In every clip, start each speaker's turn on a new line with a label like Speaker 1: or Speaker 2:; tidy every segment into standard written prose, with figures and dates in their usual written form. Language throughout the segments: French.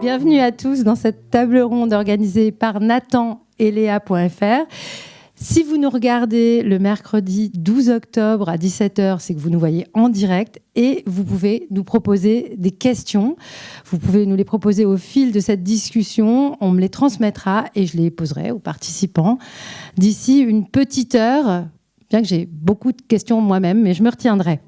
Speaker 1: Bienvenue à tous dans cette table ronde organisée par Nathan et Léa.fr. Si vous nous regardez le mercredi 12 octobre à 17h, c'est que vous nous voyez en direct et vous pouvez nous proposer des questions. Vous pouvez nous les proposer au fil de cette discussion. On me les transmettra et je les poserai aux participants d'ici une petite heure. Bien que j'ai beaucoup de questions moi-même, mais je me retiendrai.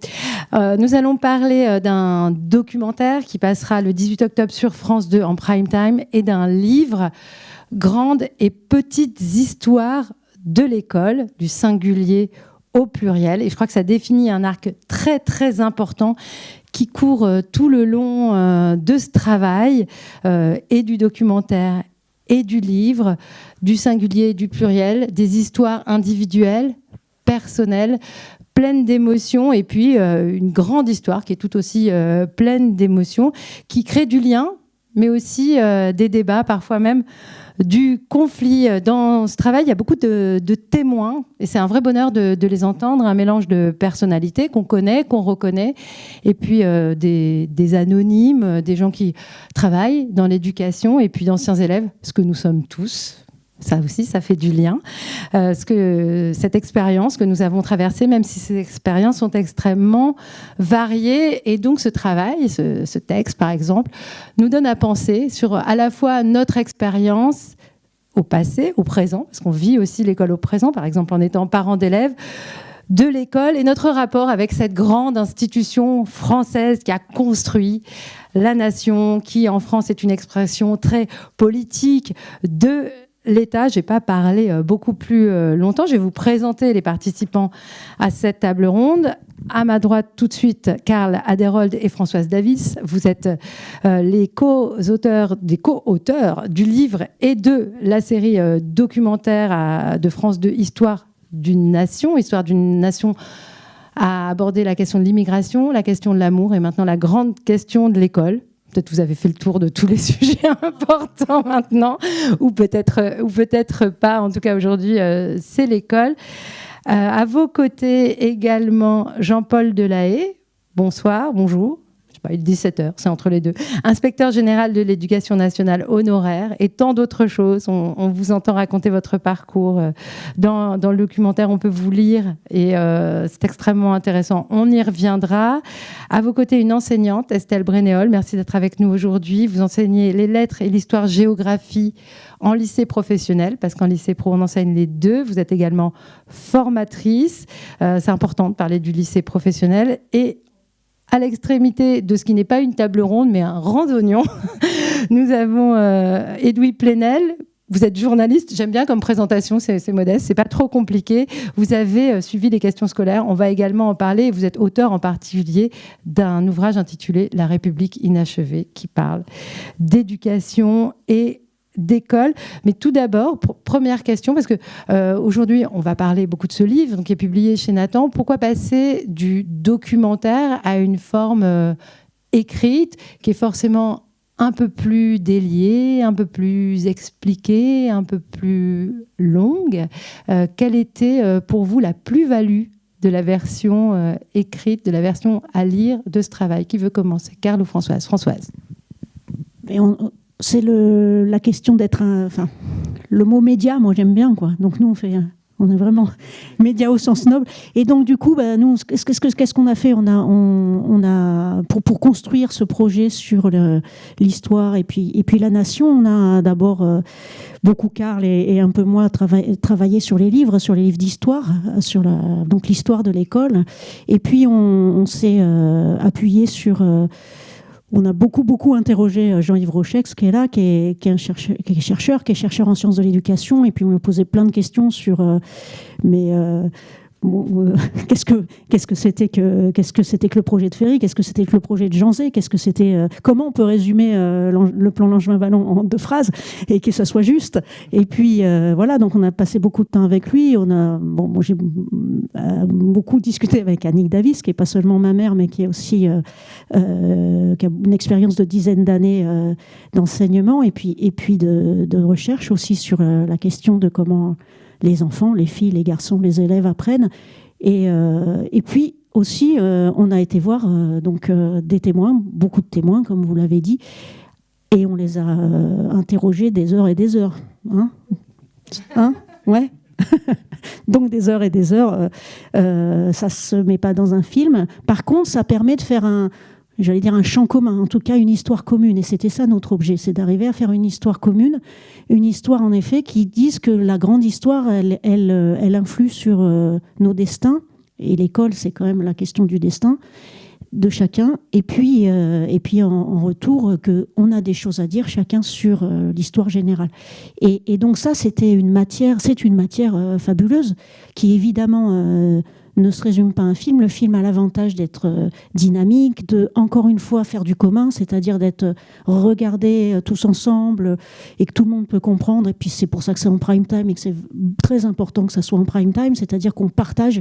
Speaker 1: Nous allons parler d'un documentaire qui passera le 18 octobre sur France 2 en prime time et d'un livre, Grandes et petites histoires de l'école, du singulier au pluriel. Et je crois que ça définit un arc très, très important qui court tout le long de ce travail et du documentaire et du livre, du singulier et du pluriel, des histoires individuelles, personnelles, pleines d'émotions, et puis une grande histoire qui est tout aussi pleine d'émotions, qui crée du lien, mais aussi des débats, parfois même du conflit. Dans ce travail, il y a beaucoup de témoins, et c'est un vrai bonheur de les entendre, un mélange de personnalités qu'on connaît, qu'on reconnaît, et puis des anonymes, des gens qui travaillent dans l'éducation, et puis d'anciens élèves, ce que nous sommes tous. Ça aussi, ça fait du lien. Cette expérience que nous avons traversée, même si ces expériences sont extrêmement variées, et donc ce travail, ce texte par exemple, nous donne à penser sur à la fois notre expérience au passé, au présent, parce qu'on vit aussi l'école au présent, par exemple en étant parent d'élèves, de l'école, et notre rapport avec cette grande institution française qui a construit la nation, qui en France est une expression très politique de l'État. Je n'ai pas parlé beaucoup plus longtemps. Je vais vous présenter les participants à cette table ronde. À ma droite, tout de suite, Karl Aderold et Françoise Davis. Vous êtes les co-auteurs du livre et de la série documentaire de France 2, Histoire d'une nation à aborder la question de l'immigration, la question de l'amour et maintenant la grande question de l'école. Peut-être vous avez fait le tour de tous les sujets importants maintenant, ou peut-être pas. En tout cas, aujourd'hui, c'est l'école. À vos côtés également, Jean-Paul Delahaye. Bonsoir, bonjour. Je sais pas, il est 17h, c'est entre les deux. Inspecteur général de l'éducation nationale honoraire et tant d'autres choses. On vous entend raconter votre parcours dans le documentaire. On peut vous lire et c'est extrêmement intéressant. On y reviendra. À vos côtés, une enseignante, Estelle Brénéol. Merci d'être avec nous aujourd'hui. Vous enseignez les lettres et l'histoire-géographie en lycée professionnel, parce qu'en lycée pro, on enseigne les deux. Vous êtes également formatrice. C'est important de parler du lycée professionnel. Et à l'extrémité de ce qui n'est pas une table ronde, mais un randonnion, nous avons Edoui Plenel. Vous êtes journaliste, j'aime bien comme présentation, c'est modeste, c'est pas trop compliqué. Vous avez suivi les questions scolaires, on va également en parler. Vous êtes auteur en particulier d'un ouvrage intitulé La République inachevée, qui parle d'éducation et d'école. Mais tout d'abord, première question, parce que aujourd'hui, on va parler beaucoup de ce livre donc, qui est publié chez Nathan. Pourquoi passer du documentaire à une forme écrite qui est forcément un peu plus déliée, un peu plus expliquée, un peu plus longue? Quelle était pour vous la plus-value de la version écrite, de la version à lire de ce travail? Qui veut commencer? Karl ou Françoise? Françoise.
Speaker 2: C'est la question d'être le mot média, moi j'aime bien, quoi. Donc nous on est vraiment média au sens noble. Et donc du coup, nous, qu'est-ce qu'on a fait? On a pour construire ce projet sur l'histoire et puis la nation, on a d'abord beaucoup Karl et un peu moi travaillé sur les livres d'histoire, donc l'histoire de l'école. Et puis on s'est appuyé sur on a beaucoup interrogé Jean-Yves Rochex, qui est là, qui est chercheur en sciences de l'éducation, et puis on lui a posé plein de questions sur qu'est-ce que c'était que le projet de Ferry, qu'est-ce que c'était que le projet de Jean Zay, comment on peut résumer le plan Langevin-Wallon en 2 phrases et que ça soit juste. Et puis voilà, donc on a passé beaucoup de temps avec lui. Moi j'ai beaucoup discuté avec Annick Davis, qui est pas seulement ma mère, mais qui est aussi qui a une expérience de dizaines d'années d'enseignement et puis de recherche aussi sur la question de comment les enfants, les filles, les garçons, les élèves apprennent. Et puis aussi, on a été voir des témoins, beaucoup de témoins, comme vous l'avez dit, Et on les a interrogés des heures et des heures. Ouais. Donc des heures et des heures, ça se met pas dans un film. Par contre, ça permet de faire un champ commun, en tout cas une histoire commune. Et c'était ça notre objet, c'est d'arriver à faire une histoire commune, une histoire en effet qui dise que la grande histoire, elle influe sur nos destins. Et l'école, c'est quand même la question du destin de chacun. Et puis en retour, qu'on a des choses à dire chacun sur l'histoire générale. Et donc ça, c'est une matière fabuleuse qui évidemment ne se résume pas à un film. Le film a l'avantage d'être dynamique, de, encore une fois, faire du commun, c'est-à-dire d'être regardé tous ensemble et que tout le monde peut comprendre. Et puis c'est pour ça que c'est en prime time et que c'est très important que ça soit en prime time, c'est-à-dire qu'on partage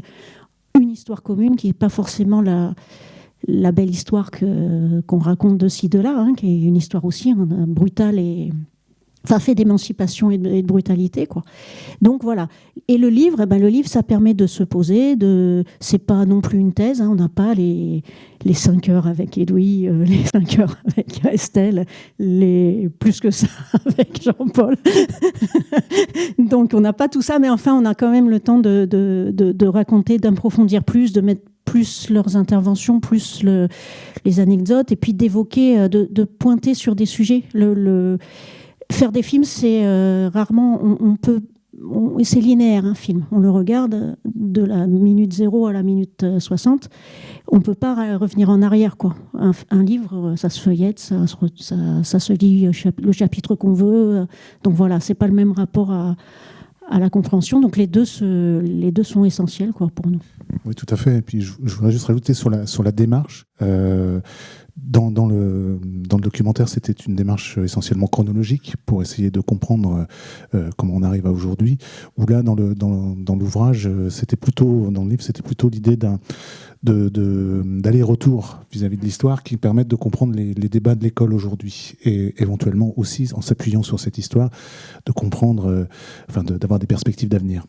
Speaker 2: une histoire commune qui n'est pas forcément la belle histoire qu'on raconte de ci, de là, qui est une histoire aussi brutale et... Enfin, fait d'émancipation et de brutalité, quoi. Donc voilà. Et le livre, ça permet de se poser. C'est pas non plus une thèse. On n'a pas les 5 heures avec Edoui, les 5 heures avec Estelle, plus que ça avec Jean-Paul. Donc on n'a pas tout ça, mais enfin on a quand même le temps de raconter, d'approfondir plus, de mettre plus leurs interventions, plus les anecdotes, et puis d'évoquer, de pointer sur des sujets. Faire des films, c'est rarement, c'est linéaire, un film. On le regarde de la minute 0 à la minute 60. On ne peut pas revenir en arrière, quoi. Un livre, ça se feuillette, ça se lit le chapitre qu'on veut. Donc voilà, c'est pas le même rapport à la compréhension. Donc les deux sont essentiels, quoi, pour nous.
Speaker 3: Oui, tout à fait. Et puis je voudrais juste rajouter sur la démarche. Dans le documentaire, c'était une démarche essentiellement chronologique pour essayer de comprendre comment on arrive à aujourd'hui. Ou là, dans l'ouvrage, dans le livre, c'était plutôt l'idée d'aller-retour vis-à-vis de l'histoire qui permettent de comprendre les débats de l'école aujourd'hui et éventuellement aussi, en s'appuyant sur cette histoire, de comprendre, d'avoir des perspectives d'avenir.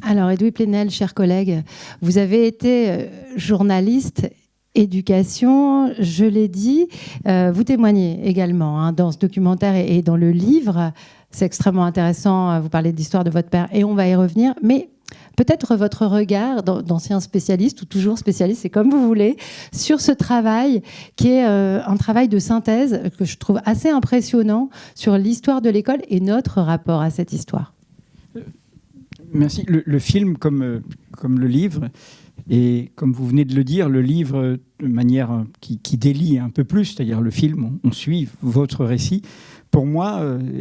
Speaker 1: Alors, Edoui Plenel, chers collègues, vous avez été journaliste éducation, je l'ai dit. Vous témoignez également dans ce documentaire et dans le livre. C'est extrêmement intéressant. Vous parlez de l'histoire de votre père et on va y revenir. Mais peut-être votre regard d'ancien spécialiste ou toujours spécialiste, c'est comme vous voulez, sur ce travail qui est un travail de synthèse que je trouve assez impressionnant sur l'histoire de l'école et notre rapport à cette histoire.
Speaker 4: Merci. Le film, comme le livre, et comme vous venez de le dire, le livre, de manière qui délie un peu plus, c'est-à-dire le film, on suit votre récit. Pour moi,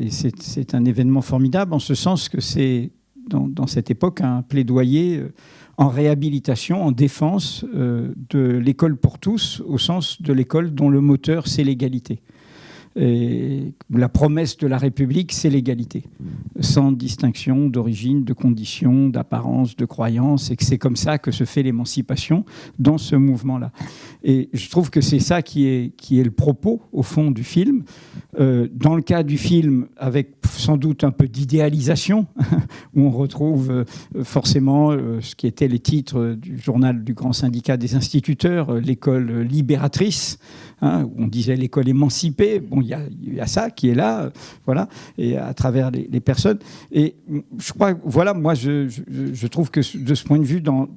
Speaker 4: c'est un événement formidable, en ce sens que c'est, dans cette époque, un plaidoyer en réhabilitation, en défense de l'école pour tous, au sens de l'école dont le moteur, c'est l'égalité. Et la promesse de la République, c'est l'égalité, sans distinction d'origine, de condition, d'apparence, de croyance, et que c'est comme ça que se fait l'émancipation dans ce mouvement-là. Et je trouve que c'est ça qui est le propos, au fond, du film. Dans le cas du film, avec sans doute un peu d'idéalisation, où on retrouve forcément ce qui étaient les titres du journal du grand syndicat des instituteurs, l'école libératrice, où on disait l'école émancipée. Bon, il y a ça qui est là, voilà, et à travers les personnes. Et je crois, voilà, moi, je trouve que de ce point de vue, dans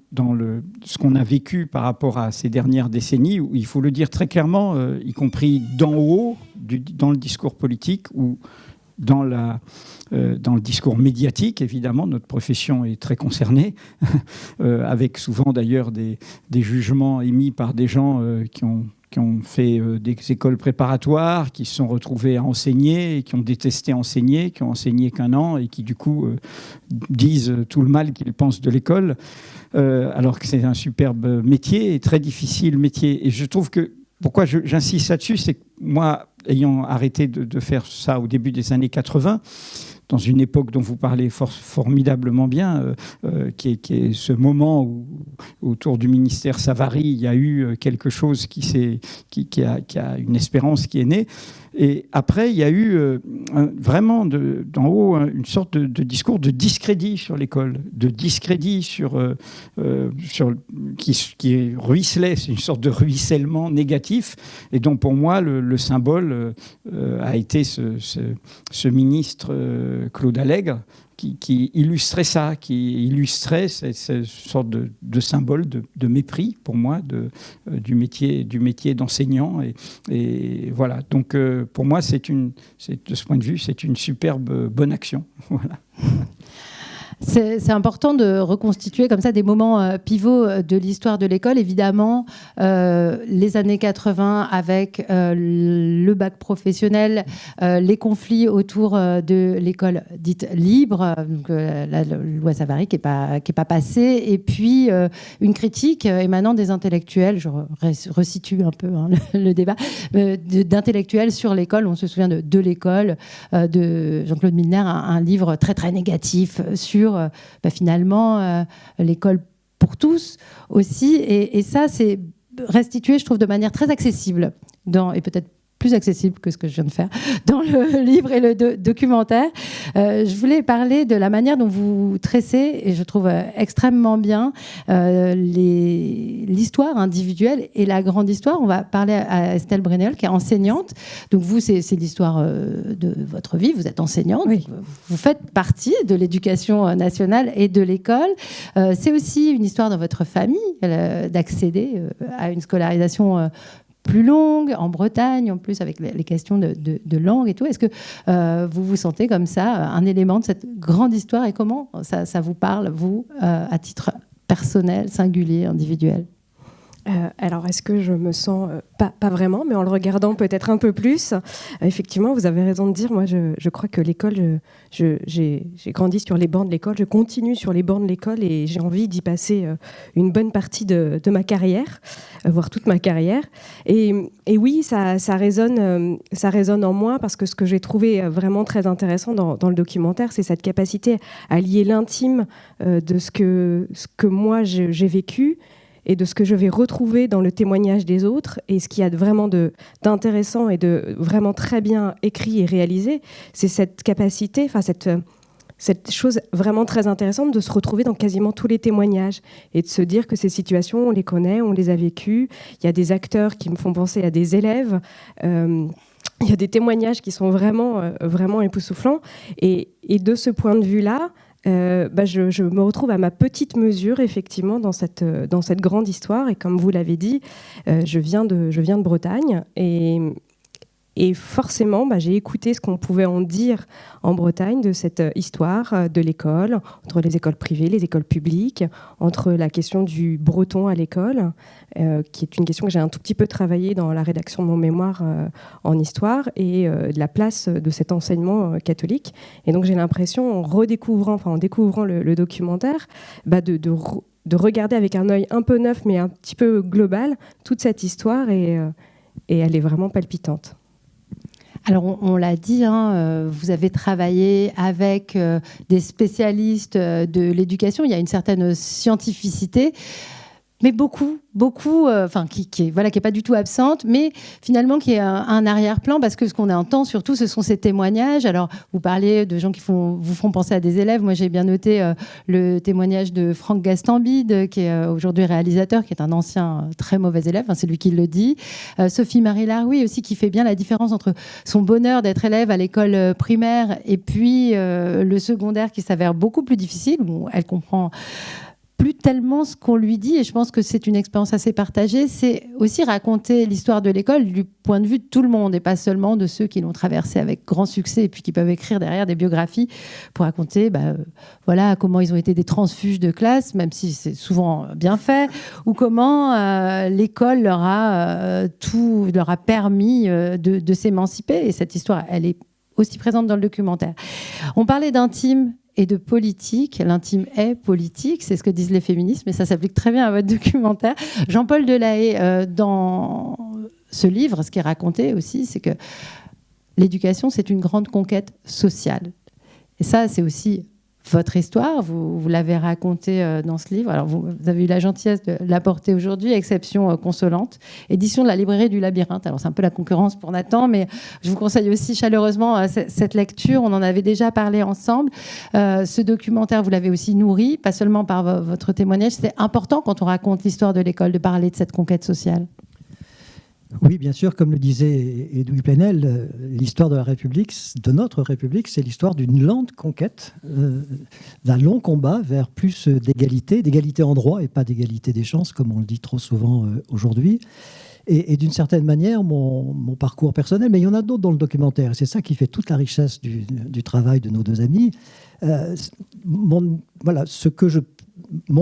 Speaker 4: ce qu'on a vécu par rapport à ces dernières décennies, où il faut le dire très clairement, y compris d'en haut, dans le discours politique, ou dans le discours médiatique, évidemment, notre profession est très concernée, avec souvent d'ailleurs des jugements émis par des gens qui ont fait des écoles préparatoires, qui se sont retrouvés à enseigner, et qui ont détesté enseigner, qui ont enseigné qu'un an, et qui du coup disent tout le mal qu'ils pensent de l'école, alors que c'est un superbe métier, et très difficile métier. Et je trouve que, pourquoi j'insiste là-dessus, c'est que moi, ayant arrêté de faire ça au début des années 80, dans une époque dont vous parlez formidablement bien, qui est ce moment où, autour du ministère Savary, il y a eu quelque chose qui a une espérance qui est née. Et après, il y a eu vraiment d'en haut une sorte de discours de discrédit sur l'école, de discrédit qui ruisselait, c'est une sorte de ruissellement négatif. Et donc pour moi, le symbole a été ce ministre Claude Allègre, qui illustrait ça, qui illustrait cette sorte de symbole de mépris pour moi du métier d'enseignant. Et voilà. Donc pour moi, de ce point de vue, c'est une superbe bonne action. Voilà.
Speaker 1: C'est important de reconstituer comme ça des moments pivots de l'histoire de l'école. Évidemment, les années 80 avec le bac professionnel, les conflits autour de l'école dite libre, donc, la loi Savary qui est pas passée, et puis une critique émanant des intellectuels. Je resitue un peu le débat d'intellectuels sur l'école. On se souvient de l'école de Jean-Claude Milner, un livre très très négatif sur finalement l'école pour tous aussi, et ça c'est restitué, je trouve, de manière très accessible et peut-être plus accessible que ce que je viens de faire dans le livre et le documentaire. Je voulais parler de la manière dont vous tracez, et je trouve extrêmement bien, l'histoire individuelle et la grande histoire. On va parler à Estelle Brennel, qui est enseignante. Donc vous, c'est l'histoire de votre vie. Vous êtes enseignante.
Speaker 5: Oui.
Speaker 1: Vous faites partie de l'éducation nationale et de l'école. C'est aussi une histoire dans votre famille d'accéder à une scolarisation plus longue, en Bretagne, en plus, avec les questions de langue et tout. Est-ce que vous vous sentez comme ça, un élément de cette grande histoire, et comment ça vous parle, vous, à titre personnel, singulier, individuel ?
Speaker 5: Alors, est-ce que je me sens pas vraiment, mais en le regardant peut-être un peu plus, effectivement, vous avez raison de dire, moi, je crois que l'école, j'ai grandi sur les bancs de l'école, je continue sur les bancs de l'école, et j'ai envie d'y passer une bonne partie de ma carrière, voire toute ma carrière. Et oui, ça résonne en moi, parce que ce que j'ai trouvé vraiment très intéressant dans le documentaire, c'est cette capacité à lier l'intime de ce que moi j'ai vécu, et de ce que je vais retrouver dans le témoignage des autres. Et ce qu'il y a vraiment d'intéressant et de vraiment très bien écrit et réalisé, c'est cette capacité, cette chose vraiment très intéressante de se retrouver dans quasiment tous les témoignages et de se dire que ces situations, on les connaît, on les a vécues. Il y a des acteurs qui me font penser à des élèves. Il y a des témoignages qui sont vraiment époustouflants. Et de ce point de vue-là, je me retrouve à ma petite mesure, effectivement, dans cette grande histoire. Et comme vous l'avez dit, je viens de Bretagne. Et forcément, j'ai écouté ce qu'on pouvait en dire en Bretagne de cette histoire de l'école, entre les écoles privées, les écoles publiques, entre la question du breton à l'école, qui est une question que j'ai un tout petit peu travaillée dans la rédaction de mon mémoire en histoire, et de la place de cet enseignement catholique. Et donc j'ai l'impression, en découvrant le documentaire, de regarder avec un œil un peu neuf, mais un petit peu global, toute cette histoire, et elle est vraiment palpitante.
Speaker 1: Alors, on l'a dit, vous avez travaillé avec des spécialistes de l'éducation. Il y a une certaine scientificité, mais beaucoup, qui est pas du tout absente, mais finalement qui est un arrière-plan, parce que ce qu'on entend surtout, ce sont ces témoignages. Alors, vous parlez de gens qui vous font penser à des élèves. Moi, j'ai bien noté le témoignage de Franck Gastambide, qui est aujourd'hui réalisateur, qui est un ancien très mauvais élève, c'est lui qui le dit. Sophie-Marie Laroui aussi, qui fait bien la différence entre son bonheur d'être élève à l'école primaire et puis le secondaire, qui s'avère beaucoup plus difficile, où elle comprend plus tellement ce qu'on lui dit, et je pense que c'est une expérience assez partagée. C'est aussi raconter l'histoire de l'école du point de vue de tout le monde, et pas seulement de ceux qui l'ont traversée avec grand succès et puis qui peuvent écrire derrière des biographies pour raconter comment ils ont été des transfuges de classe, même si c'est souvent bien fait, ou comment l'école leur a permis de s'émanciper. Et cette histoire, elle est aussi présente dans le documentaire. On parlait d'intime et de politique. L'intime est politique, c'est ce que disent les féministes, mais ça s'applique très bien à votre documentaire. Jean-Paul Delahaye, dans ce livre, ce qui est raconté aussi, c'est que l'éducation, c'est une grande conquête sociale. Et ça, c'est aussi votre histoire. Vous l'avez racontée dans ce livre. Alors, vous avez eu la gentillesse de l'apporter aujourd'hui, Exception consolante, édition de la librairie du Labyrinthe. Alors, c'est un peu la concurrence pour Nathan, mais je vous conseille aussi chaleureusement cette lecture. On en avait déjà parlé ensemble. Ce documentaire, vous l'avez aussi nourri, pas seulement par votre témoignage. C'est important quand on raconte l'histoire de l'école de parler de cette conquête sociale.
Speaker 6: Oui, bien sûr, comme le disait Edoui Plenel, l'histoire de la République, de notre République, c'est l'histoire d'une lente conquête, d'un long combat vers plus d'égalité en droit et pas d'égalité des chances, comme on le dit trop souvent aujourd'hui. Et d'une certaine manière, mon parcours personnel, mais il y en a d'autres dans le documentaire, et c'est ça qui fait toute la richesse du travail de nos deux amis. Mon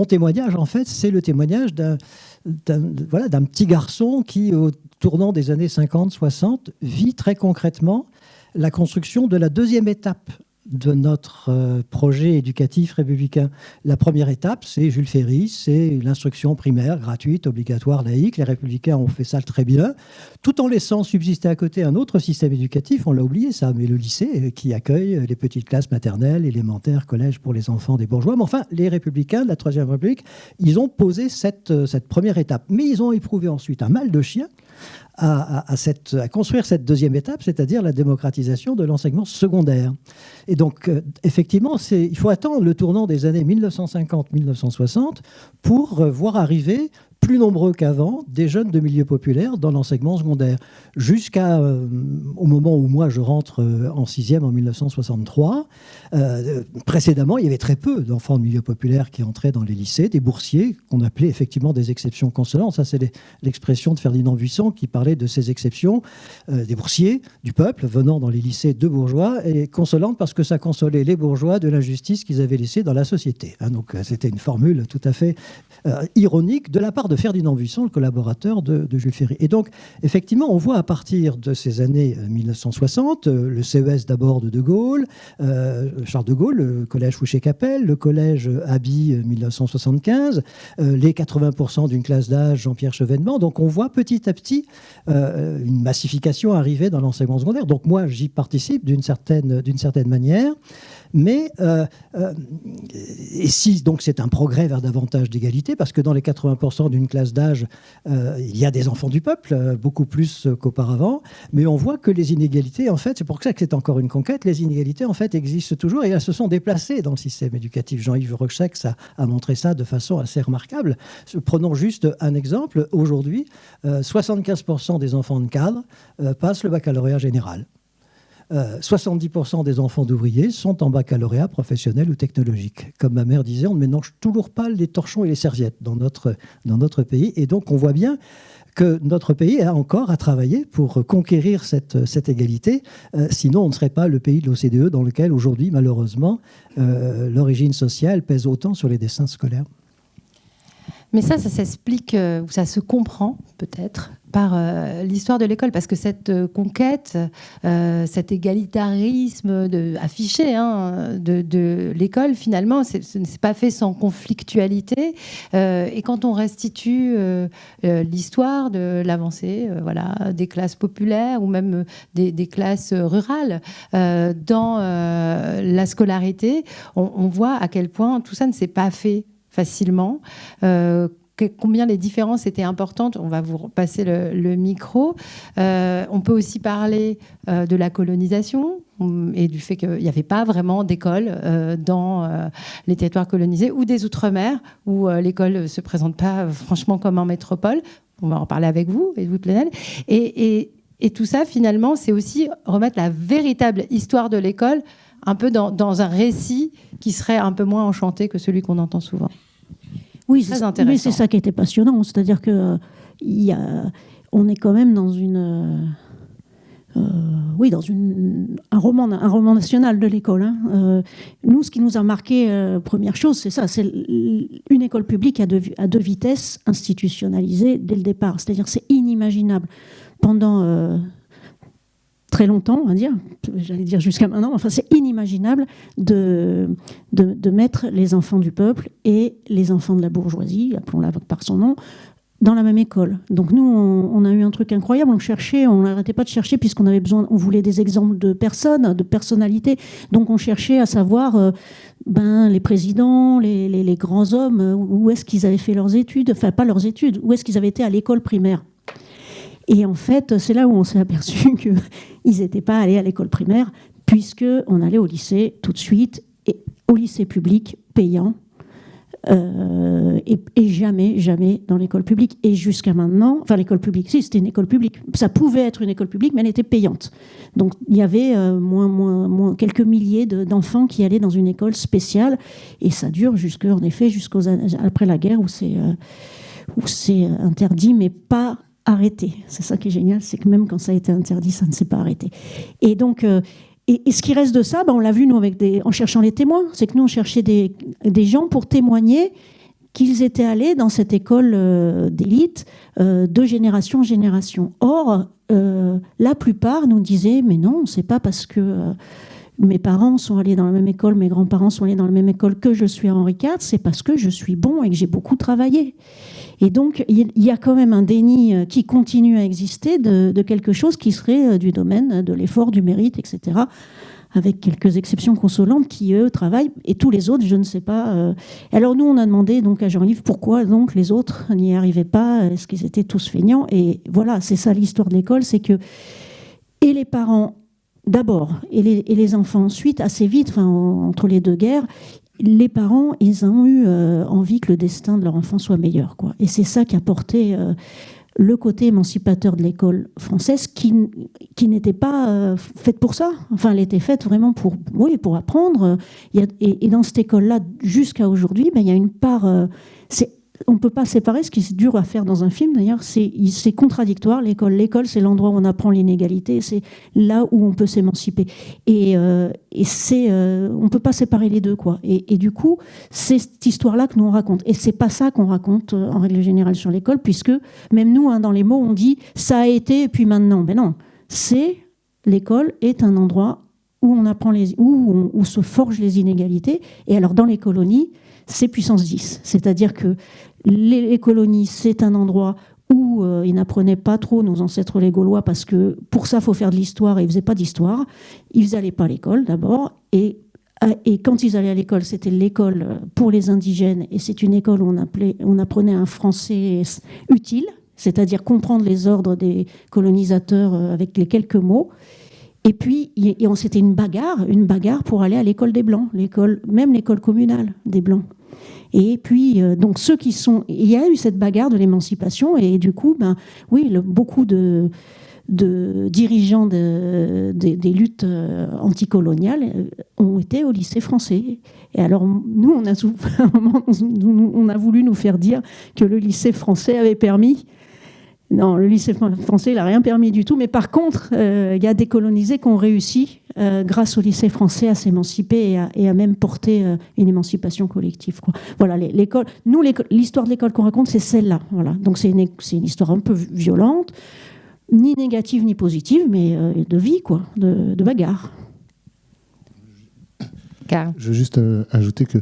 Speaker 6: témoignage, en fait, c'est le témoignage d'un petit garçon qui, au tournant des années 50-60, vit très concrètement la construction de la deuxième étape de notre projet éducatif républicain. La première étape, c'est Jules Ferry, c'est l'instruction primaire, gratuite, obligatoire, laïque. Les républicains ont fait ça très bien, tout en laissant subsister à côté un autre système éducatif, on l'a oublié ça, mais le lycée qui accueille les petites classes maternelles, élémentaires, collèges pour les enfants des bourgeois. Mais enfin, les républicains de la Troisième République, ils ont posé cette première étape. Mais ils ont éprouvé ensuite un mal de chien à construire cette deuxième étape, c'est-à-dire la démocratisation de l'enseignement secondaire. Et donc, effectivement, il faut attendre le tournant des années 1950-1960 pour voir arriver, plus nombreux qu'avant, des jeunes de milieu populaire dans l'enseignement secondaire. Au moment où moi je rentre en 6e en 1963, précédemment, il y avait très peu d'enfants de milieu populaire qui entraient dans les lycées, des boursiers, qu'on appelait effectivement des exceptions consolantes. Ça, c'est l'expression de Ferdinand Buisson qui parlait de ces exceptions, des boursiers du peuple venant dans les lycées de bourgeois, et consolantes parce que ça consolait les bourgeois de l'injustice qu'ils avaient laissée dans la société. Donc, c'était une formule tout à fait ironique de la part de Ferdinand Buisson, le collaborateur de Jules Ferry. Et donc, effectivement, on voit à partir de ces années 1960, le CES d'abord de Gaulle, Charles de Gaulle, le collège Fouché-Capelle, le collège Aby 1975, les 80% d'une classe d'âge Jean-Pierre Chevènement. Donc, on voit petit à petit une massification arriver dans l'enseignement secondaire. Donc, moi, j'y participe d'une certaine manière. Mais et si donc c'est un progrès vers davantage d'égalité, parce que dans les 80% d'une classe d'âge, il y a des enfants du peuple, beaucoup plus qu'auparavant, mais on voit que les inégalités, en fait, c'est pour ça que c'est encore une conquête, les inégalités, en fait, existent toujours et elles se sont déplacées dans le système éducatif. Jean-Yves Rochec a montré ça de façon assez remarquable. Prenons juste un exemple. Aujourd'hui, 75% des enfants de cadre passent le baccalauréat général. 70% des enfants d'ouvriers sont en baccalauréat professionnel ou technologique. Comme ma mère disait, on ne mélange toujours pas les torchons et les serviettes dans notre pays. Et donc, on voit bien que notre pays a encore à travailler pour conquérir cette égalité. Sinon, on ne serait pas le pays de l'OCDE dans lequel, aujourd'hui, malheureusement, l'origine sociale pèse autant sur les destins scolaires.
Speaker 1: Mais ça s'explique, ou ça se comprend peut-être par l'histoire de l'école, parce que cette conquête, cet égalitarisme affiché de l'école, finalement, ce n'est pas fait sans conflictualité. Et quand on restitue l'histoire de l'avancée des classes populaires ou même des classes rurales dans la scolarité, on voit à quel point tout ça ne s'est pas fait facilement, combien les différences étaient importantes. On va vous repasser le micro. On peut aussi parler de la colonisation et du fait qu'il n'y avait pas vraiment d'école dans les territoires colonisés ou des Outre-mer, où l'école ne se présente pas franchement comme en métropole. On va en parler avec vous, Edoui Plenel. Et tout ça, finalement, c'est aussi remettre la véritable histoire de l'école un peu dans un récit qui serait un peu moins enchanté que celui qu'on entend souvent.
Speaker 2: Oui,
Speaker 1: très intéressant.
Speaker 2: Mais c'est ça qui était passionnant, c'est-à-dire que on est quand même dans un roman national de l'école. Nous, ce qui nous a marqué, première chose, c'est ça, c'est une école publique à deux vitesses institutionnalisée dès le départ. C'est-à-dire, c'est inimaginable pendant très longtemps, on va dire, j'allais dire jusqu'à maintenant, enfin c'est inimaginable de mettre les enfants du peuple et les enfants de la bourgeoisie, appelons-la par son nom, dans la même école. Donc nous, on a eu un truc incroyable, on n'arrêtait pas de chercher puisqu'on avait besoin, on voulait des exemples de personnes, de personnalités. Donc on cherchait à savoir les présidents, les grands hommes, où est-ce qu'ils avaient fait leurs études, enfin pas leurs études, où est-ce qu'ils avaient été à l'école primaire. Et en fait, c'est là où on s'est aperçu qu'ils n'étaient pas allés à l'école primaire, puisqu'on allait au lycée tout de suite, et au lycée public, payant, et jamais dans l'école publique. Et jusqu'à maintenant, enfin l'école publique, si c'était une école publique, ça pouvait être une école publique, mais elle était payante. Donc il y avait quelques milliers d'enfants qui allaient dans une école spéciale, et ça dure en effet jusqu'après la guerre où c'est interdit, mais pas arrêté. C'est ça qui est génial, c'est que même quand ça a été interdit, ça ne s'est pas arrêté. Et donc et ce qui reste de ça, on l'a vu nous en cherchant les témoins, c'est que nous on cherchait des gens pour témoigner qu'ils étaient allés dans cette école d'élite de génération en génération. Or, la plupart nous disaient mais non, c'est pas parce que mes parents sont allés dans la même école, mes grands-parents sont allés dans la même école que je suis à Henri IV, c'est parce que je suis bon et que j'ai beaucoup travaillé. Et donc, il y a quand même un déni qui continue à exister de quelque chose qui serait du domaine de l'effort, du mérite, etc., avec quelques exceptions consolantes qui, eux, travaillent, et tous les autres, je ne sais pas. Alors nous, on a demandé donc, à Jean-Yves pourquoi donc, les autres n'y arrivaient pas, est-ce qu'ils étaient tous feignants. Et voilà, c'est ça l'histoire de l'école, c'est que et les parents d'abord, et les enfants ensuite, assez vite, entre les deux guerres, les parents, ils ont eu envie que le destin de leur enfant soit meilleur, quoi. Et c'est ça qui a porté le côté émancipateur de l'école française, qui n'était pas faite pour ça. Enfin, elle était faite vraiment pour apprendre. Et dans cette école-là, jusqu'à aujourd'hui, il y a une part... on ne peut pas séparer, ce qui est dur à faire dans un film d'ailleurs, c'est contradictoire. L'école, c'est l'endroit où on apprend l'inégalité, c'est là où on peut s'émanciper. Et on ne peut pas séparer les deux, quoi. Et du coup, c'est cette histoire-là que nous on raconte. Et c'est pas ça qu'on raconte en règle générale sur l'école, puisque même nous, dans les mots, on dit ça a été et puis maintenant. Mais non, l'école est un endroit où on apprend où se forgent les inégalités. Et alors dans les colonies, c'est puissance 10. C'est-à-dire que les colonies, c'est un endroit où ils n'apprenaient pas trop, nos ancêtres les Gaulois, parce que pour ça, il faut faire de l'histoire, et ils ne faisaient pas d'histoire. Ils n'allaient pas à l'école, d'abord. Et quand ils allaient à l'école, c'était l'école pour les indigènes, et c'est une école où on apprenait un français utile, c'est-à-dire comprendre les ordres des colonisateurs avec les quelques mots. Et puis, c'était une bagarre pour aller à l'école des Blancs, même l'école communale des Blancs. Et puis, donc ceux qui sont... Il y a eu cette bagarre de l'émancipation, et du coup, beaucoup de dirigeants des luttes anticoloniales ont été au lycée français. Et alors, nous, on a voulu nous faire dire que le lycée français avait permis... Non, le lycée français, il n'a rien permis du tout. Mais par contre, il y a des colonisés qui ont réussi, grâce au lycée français, à s'émanciper et à même porter une émancipation collective, quoi. Voilà, l'école. Nous, l'histoire de l'école qu'on raconte, c'est celle-là. Voilà. Donc c'est une histoire un peu violente, ni négative ni positive, mais de vie, quoi, de bagarre.
Speaker 3: Je veux juste ajouter que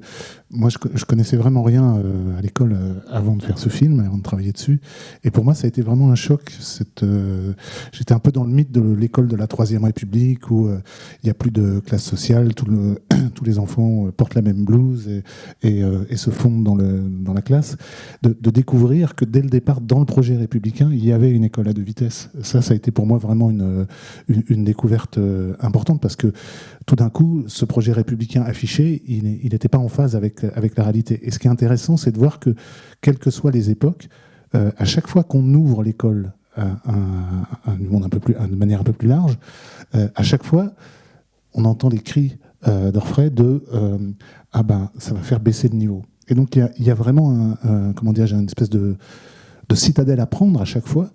Speaker 3: moi, je connaissais vraiment rien à l'école avant de faire ce film, avant de travailler dessus. Et pour moi, ça a été vraiment un choc. J'étais un peu dans le mythe de l'école de la Troisième République, où il n'y a plus de classe sociale, tous les enfants portent la même blouse et se fondent dans la classe. De découvrir que dès le départ, dans le projet républicain, il y avait une école à deux vitesses. Ça a été pour moi vraiment une découverte importante, parce que tout d'un coup, ce projet républicain affiché, il n'était pas en phase avec la réalité. Et ce qui est intéressant, c'est de voir que, quelles que soient les époques, à chaque fois qu'on ouvre l'école à un monde de manière un peu plus large, à chaque fois, on entend les cris d'orfraie de ça va faire baisser le niveau. Et donc il y a vraiment une espèce de citadelle à prendre à chaque fois,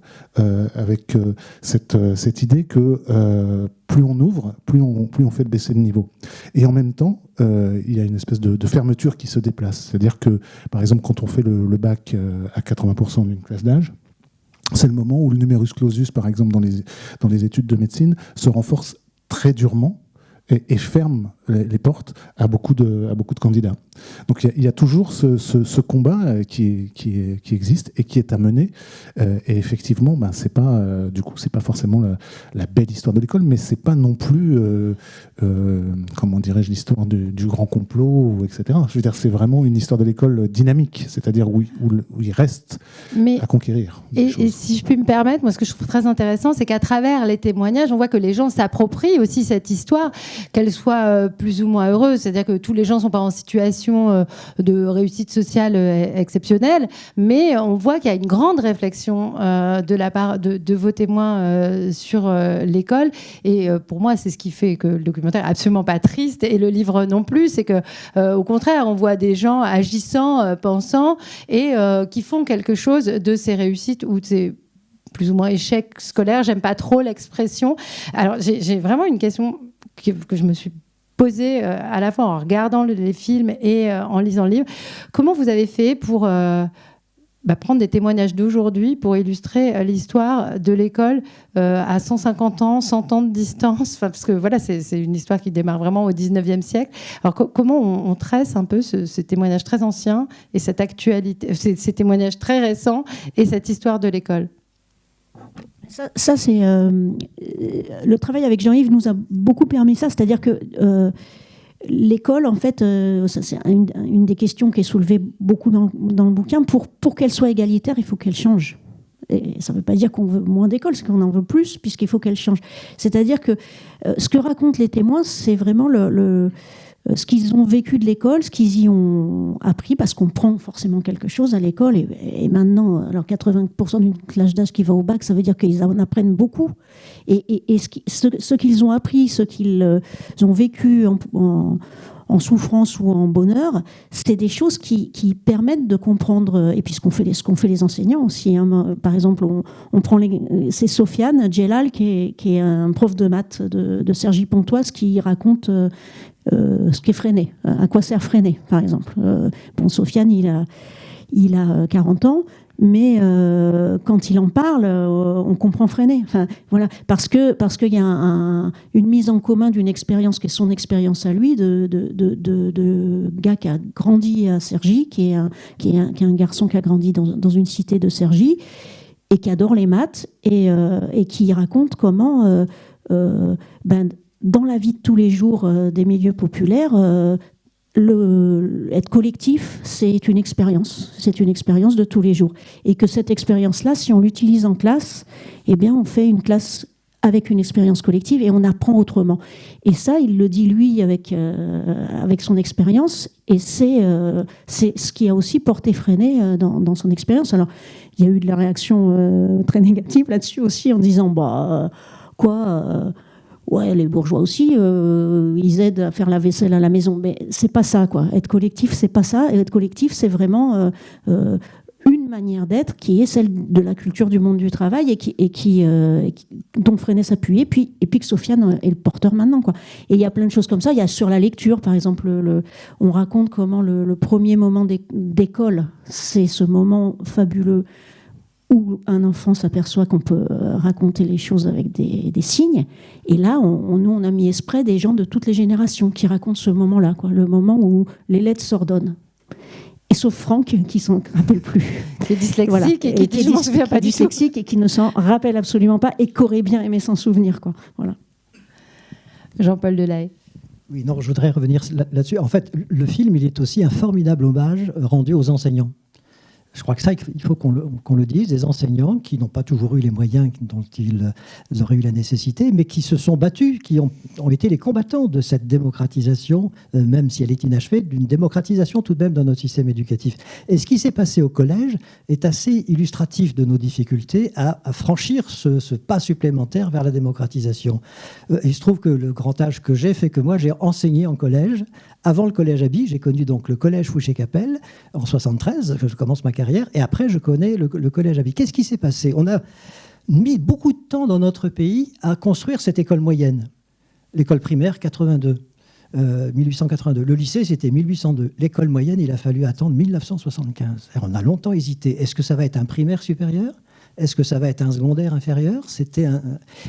Speaker 3: avec cette idée que plus on ouvre, plus on fait baisser le niveau. Et en même temps, il y a une espèce de fermeture qui se déplace. C'est-à-dire que, par exemple, quand on fait le bac à 80% d'une classe d'âge, c'est le moment où le numerus clausus, par exemple, dans les études de médecine, se renforce très durement et ferme les portes à beaucoup de candidats. Donc il y a toujours ce combat qui existe et qui est à mener. Et effectivement, c'est pas forcément la belle histoire de l'école, mais c'est pas non plus comment dirais-je, l'histoire du grand complot, etc. Je veux dire, c'est vraiment une histoire de l'école dynamique, c'est-à-dire où il reste à conquérir.
Speaker 1: Et si je puis me permettre, moi, ce que je trouve très intéressant, c'est qu'à travers les témoignages, on voit que les gens s'approprient aussi cette histoire, qu'elle soit plus ou moins heureuse. C'est-à-dire que tous les gens ne sont pas en situation de réussite sociale exceptionnelle, mais on voit qu'il y a une grande réflexion de la part de vos témoins sur l'école. Et pour moi, c'est ce qui fait que le documentaire n'est absolument pas triste, et le livre non plus. C'est que, au contraire, on voit des gens agissant, pensant, et qui font quelque chose de ces réussites ou de ces plus ou moins échecs scolaires. J'aime pas trop l'expression. Alors, j'ai vraiment une question que je me suis posée à la fois en regardant les films et en lisant le livre. Comment vous avez fait pour prendre des témoignages d'aujourd'hui pour illustrer l'histoire de l'école à 150 ans, 100 ans de distance, parce que voilà, c'est une histoire qui démarre vraiment au 19e siècle. Alors comment on tresse un peu ces témoignages très anciens et cette actualité, ces témoignages très récents et cette histoire de l'école?
Speaker 2: Ça c'est le travail avec Jean-Yves nous a beaucoup permis ça, c'est-à-dire que l'école, en fait, ça, c'est une des questions qui est soulevée beaucoup dans le bouquin. Pour qu'elle soit égalitaire, il faut qu'elle change. Et ça ne veut pas dire qu'on veut moins d'école, c'est qu'on en veut plus, puisqu'il faut qu'elle change. C'est-à-dire que ce que racontent les témoins, c'est vraiment ce qu'ils ont vécu de l'école, ce qu'ils y ont appris, parce qu'on prend forcément quelque chose à l'école. Et maintenant, alors 80% d'une classe d'âge qui va au bac, ça veut dire qu'ils en apprennent beaucoup. Et ce qu'ils ont appris, ce qu'ils ont vécu en souffrance ou en bonheur, c'est des choses qui permettent de comprendre. Et puis ce qu'ont fait les enseignants aussi. Hein. Par exemple, on prend c'est Sofiane Djellal, qui est un prof de maths de Cergy-Pontoise, qui raconte ce qu'est Freinet, à quoi sert Freinet, par exemple. Sofiane, il a 40 ans, mais quand il en parle, on comprend Freinet. Enfin, voilà, parce qu'il y a une mise en commun d'une expérience qui est son expérience à lui, de gars qui a grandi à Cergy, qui est un garçon qui a grandi dans une cité de Cergy et qui adore les maths et qui raconte comment dans la vie de tous les jours des milieux populaires, être collectif, c'est une expérience de tous les jours. Et que cette expérience-là, si on l'utilise en classe, eh bien, on fait une classe avec une expérience collective et on apprend autrement. Et ça, il le dit lui avec son expérience, et c'est ce qui a aussi porté Freinet dans son expérience. Alors, il y a eu de la réaction très négative là-dessus aussi, en disant ouais, les bourgeois aussi, ils aident à faire la vaisselle à la maison. Mais c'est pas ça, quoi. Être collectif, c'est pas ça. Et être collectif, c'est vraiment une manière d'être qui est celle de la culture du monde du travail dont Freinet s'appuyait, et puis que Sofiane est le porteur maintenant, quoi. Et il y a plein de choses comme ça. Il y a sur la lecture, par exemple, on raconte comment le premier moment d'école, c'est ce moment fabuleux où un enfant s'aperçoit qu'on peut raconter les choses avec des signes. Et là, nous, on a mis exprès des gens de toutes les générations qui racontent ce moment-là, quoi, le moment où les lettres s'ordonnent. Et sauf Franck, qui s'en rappelle plus.
Speaker 1: Qui est dyslexique,
Speaker 2: voilà.
Speaker 1: et qui je m'en souviens pas du tout.
Speaker 2: Dyslexique et qui ne s'en rappelle absolument pas et qu'aurait bien aimé s'en souvenir, quoi. Voilà.
Speaker 1: Jean-Paul Delahaye.
Speaker 6: Oui, non, je voudrais revenir là-dessus. En fait, le film, il est aussi un formidable hommage rendu aux enseignants. Je crois que ça, il faut qu'on le dise, des enseignants qui n'ont pas toujours eu les moyens dont ils auraient eu la nécessité, mais qui se sont battus, qui ont été les combattants de cette démocratisation, même si elle est inachevée, d'une démocratisation tout de même dans notre système éducatif. Et ce qui s'est passé au collège est assez illustratif de nos difficultés à franchir ce pas supplémentaire vers la démocratisation. Il se trouve que le grand âge que j'ai fait que moi, j'ai enseigné en collège. Avant le collège Abi, j'ai connu donc le collège Fouché-Capelle en 73, je commence ma carrière, et après je connais le collège Abi. Qu'est-ce qui s'est passé ? On a mis beaucoup de temps dans notre pays à construire cette école moyenne. L'école primaire, 1882. Le lycée, c'était 1802. L'école moyenne, il a fallu attendre 1975. Alors, on a longtemps hésité. Est-ce que ça va être un primaire supérieur ? Est-ce que ça va être un secondaire inférieur ?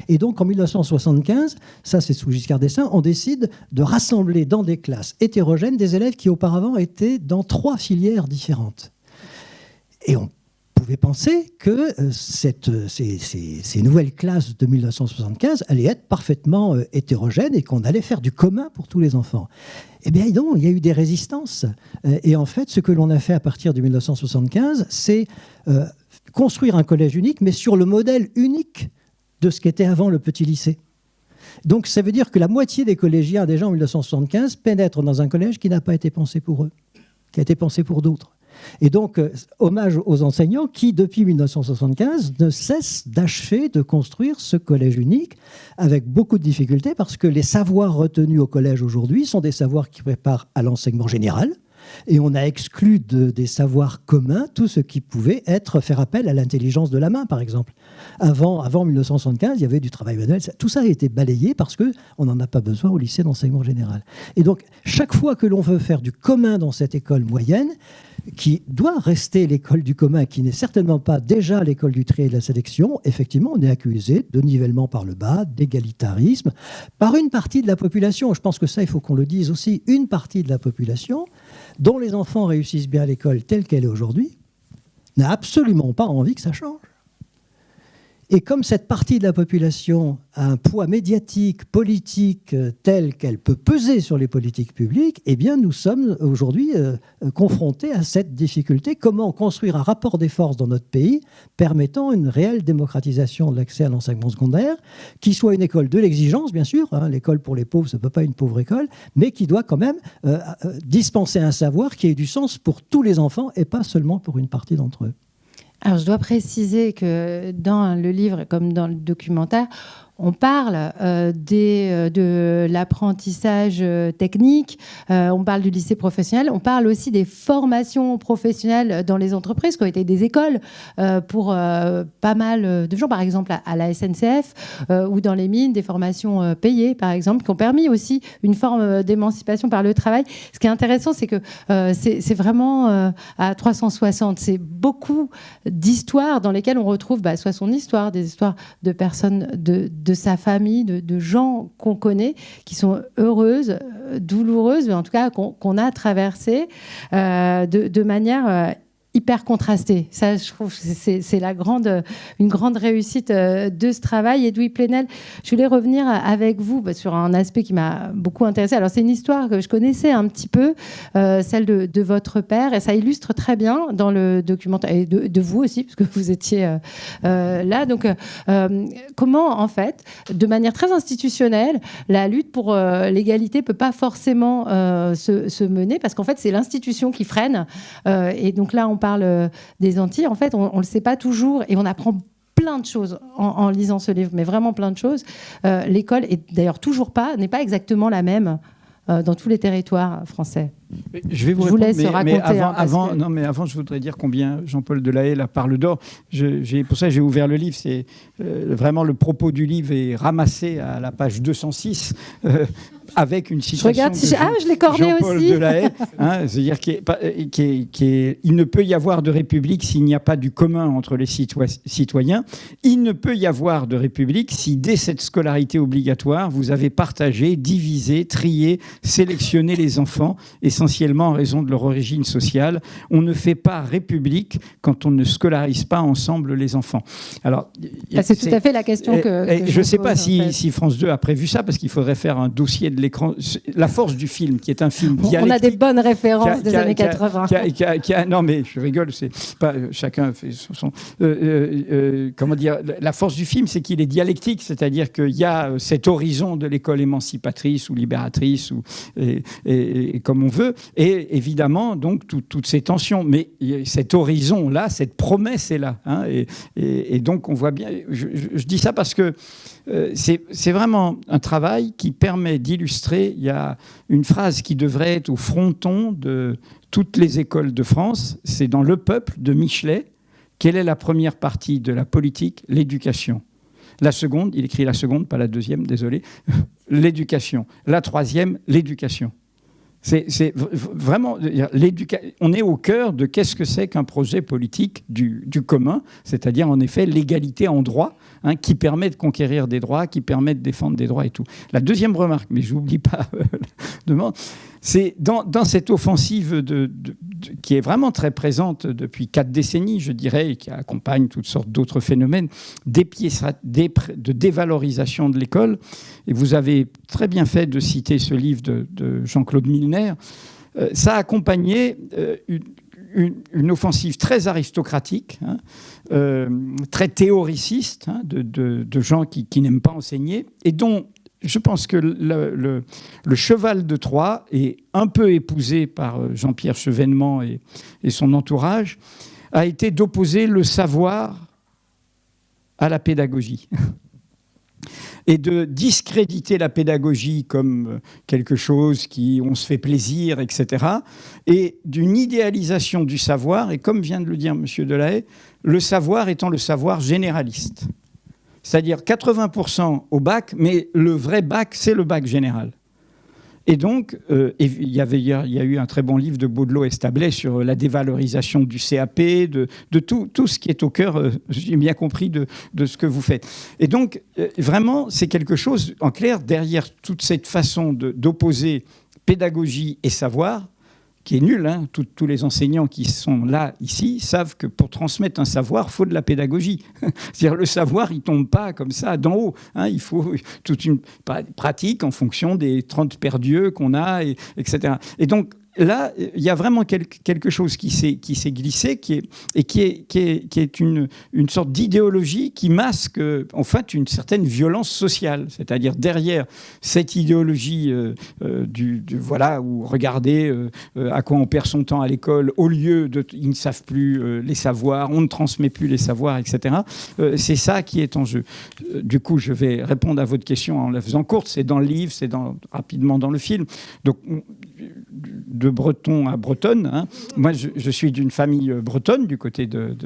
Speaker 6: Et donc en 1975, ça c'est sous Giscard d'Estaing, on décide de rassembler dans des classes hétérogènes des élèves qui auparavant étaient dans 3 filières différentes. Et on pouvait penser que ces nouvelles classes de 1975 allaient être parfaitement hétérogènes et qu'on allait faire du commun pour tous les enfants. Eh bien non, il y a eu des résistances. Et en fait, ce que l'on a fait à partir de 1975, c'est construire un collège unique, mais sur le modèle unique de ce qu'était avant le petit lycée. Donc ça veut dire que la moitié des collégiens déjà en 1975 pénètrent dans un collège qui n'a pas été pensé pour eux, qui a été pensé pour d'autres. Et donc, hommage aux enseignants qui, depuis 1975, ne cessent d'achever de construire ce collège unique avec beaucoup de difficultés parce que les savoirs retenus au collège aujourd'hui sont des savoirs qui préparent à l'enseignement général. Et on a exclu des savoirs communs tout ce qui pouvait faire appel à l'intelligence de la main, par exemple. Avant 1975, il y avait du travail manuel. Tout ça a été balayé parce qu'on n'en a pas besoin au lycée d'enseignement général. Et donc, chaque fois que l'on veut faire du commun dans cette école moyenne, qui doit rester l'école du commun, qui n'est certainement pas déjà l'école du tri et de la sélection, effectivement, on est accusé de nivellement par le bas, d'égalitarisme, par une partie de la population. Je pense que ça, il faut qu'on le dise aussi, une partie de la population dont les enfants réussissent bien à l'école telle qu'elle est aujourd'hui, n'a absolument pas envie que ça change. Et comme cette partie de la population a un poids médiatique, politique, tel qu'elle peut peser sur les politiques publiques, eh bien nous sommes aujourd'hui confrontés à cette difficulté. Comment construire un rapport des forces dans notre pays permettant une réelle démocratisation de l'accès à l'enseignement secondaire, qui soit une école de l'exigence, bien sûr, hein, l'école pour les pauvres, ça ne peut pas être une pauvre école, mais qui doit quand même dispenser un savoir qui ait du sens pour tous les enfants et pas seulement pour une partie d'entre eux.
Speaker 1: Alors, je dois préciser que dans le livre, comme dans le documentaire, on parle de l'apprentissage technique, on parle du lycée professionnel, on parle aussi des formations professionnelles dans les entreprises qui ont été des écoles pour pas mal de gens, par exemple à la SNCF ou dans les mines, des formations payées, par exemple, qui ont permis aussi une forme d'émancipation par le travail. Ce qui est intéressant, c'est que c'est vraiment à 360. C'est beaucoup d'histoires dans lesquelles on retrouve soit son histoire, des histoires de personnes de sa famille, de gens qu'on connaît, qui sont heureuses, douloureuses, mais en tout cas qu'on a traversées de manière hyper contrastée. Ça, je trouve que c'est une grande réussite de ce travail. Edoui Plenel, je voulais revenir avec vous sur un aspect qui m'a beaucoup intéressée. Alors, c'est une histoire que je connaissais un petit peu, celle de votre père, et ça illustre très bien dans le documentaire, et de vous aussi, parce que vous étiez là. Donc, comment, en fait, de manière très institutionnelle, la lutte pour l'égalité ne peut pas forcément se mener, parce qu'en fait, c'est l'institution qui freine. Et donc là, on parle des Antilles, en fait, on ne le sait pas toujours et on apprend plein de choses en lisant ce livre, mais vraiment plein de choses. L'école est d'ailleurs n'est pas exactement la même dans tous les territoires français.
Speaker 4: Je vais vous laisse raconter. Mais avant, je voudrais dire combien Jean-Paul Delahaye la parle d'or. Pour ça, j'ai ouvert le livre. C'est vraiment le propos du livre est ramassé à la page 206. Avec une citation
Speaker 1: je l'ai corné
Speaker 4: Jean-Paul
Speaker 1: aussi.
Speaker 4: Delahaye, c'est-à-dire il ne peut y avoir de république s'il n'y a pas du commun entre les citoyens. Il ne peut y avoir de république si, dès cette scolarité obligatoire, vous avez partagé, divisé, trié, sélectionné les enfants, essentiellement en raison de leur origine sociale. On ne fait pas république quand on ne scolarise pas ensemble les enfants. Alors,
Speaker 1: c'est tout à fait la question que
Speaker 4: je ne sais pas si France 2 a prévu ça, parce qu'il faudrait faire un dossier de l'écran. La force du film, qui est un film dialectique.
Speaker 1: On a des bonnes références des années 80.
Speaker 4: Non, mais je rigole, c'est pas chacun fait son. Comment dire, la force du film, c'est qu'il est dialectique, c'est-à-dire qu'il y a cet horizon de l'école émancipatrice ou libératrice, et comme on veut, et évidemment, donc, toutes ces tensions. Mais cet horizon-là, cette promesse est là. Hein, et donc, on voit bien. Je dis ça parce que c'est vraiment un travail qui permet d'illustrer. Il y a une phrase qui devrait être au fronton de toutes les écoles de France. C'est dans Le Peuple de Michelet. Quelle est la première partie de la politique ? L'éducation. La seconde, il écrit la seconde, pas la deuxième, désolé. L'éducation. La troisième, l'éducation. C'est vraiment, on est au cœur de qu'est-ce que c'est qu'un projet politique du commun, c'est-à-dire en effet l'égalité en droit, qui permet de conquérir des droits, qui permet de défendre des droits et tout. La deuxième remarque, mais je n'oublie pas demande, c'est dans cette offensive qui est vraiment très présente depuis 4 décennies, je dirais, et qui accompagne toutes sortes d'autres phénomènes, de dévalorisation de l'école. Et vous avez très bien fait de citer ce livre de Jean-Claude Milner. Ça a accompagné une offensive très aristocratique, très théoriciste, de gens qui n'aiment pas enseigner, et dont je pense que le cheval de Troie est un peu épousé par Jean-Pierre Chevènement et son entourage, a été d'opposer le savoir à la pédagogie. Et de discréditer la pédagogie comme quelque chose qui on se fait plaisir, etc. Et d'une idéalisation du savoir, et comme vient de le dire M. Delahaye, le savoir étant le savoir généraliste. C'est-à-dire 80% au bac, mais le vrai bac, c'est le bac général. Et donc, il y a eu un très bon livre de Baudelot-Establet sur la dévalorisation du CAP, de tout ce qui est au cœur, j'ai bien compris, de ce que vous faites. Et donc, vraiment, c'est quelque chose, en clair, derrière toute cette façon d'opposer pédagogie et savoir, qui est nul. Tous les enseignants qui sont là, ici, savent que pour transmettre un savoir, il faut de la pédagogie. C'est-à-dire le savoir, il ne tombe pas comme ça d'en haut. Il faut toute une pratique en fonction des 30 perdus qu'on a, etc. Et donc, là, il y a vraiment quelque chose qui s'est glissé, qui est une sorte d'idéologie qui masque en fait une certaine violence sociale. C'est-à-dire derrière cette idéologie voilà, où regardez à quoi on perd son temps à l'école, au lieu de... Ils ne savent plus les savoirs, on ne transmet plus les savoirs, etc. C'est ça qui est en jeu. Du coup, je vais répondre à votre question en la faisant courte. C'est dans le livre, c'est rapidement dans le film. Donc, de breton à bretonne. Moi, je suis d'une famille bretonne, du côté de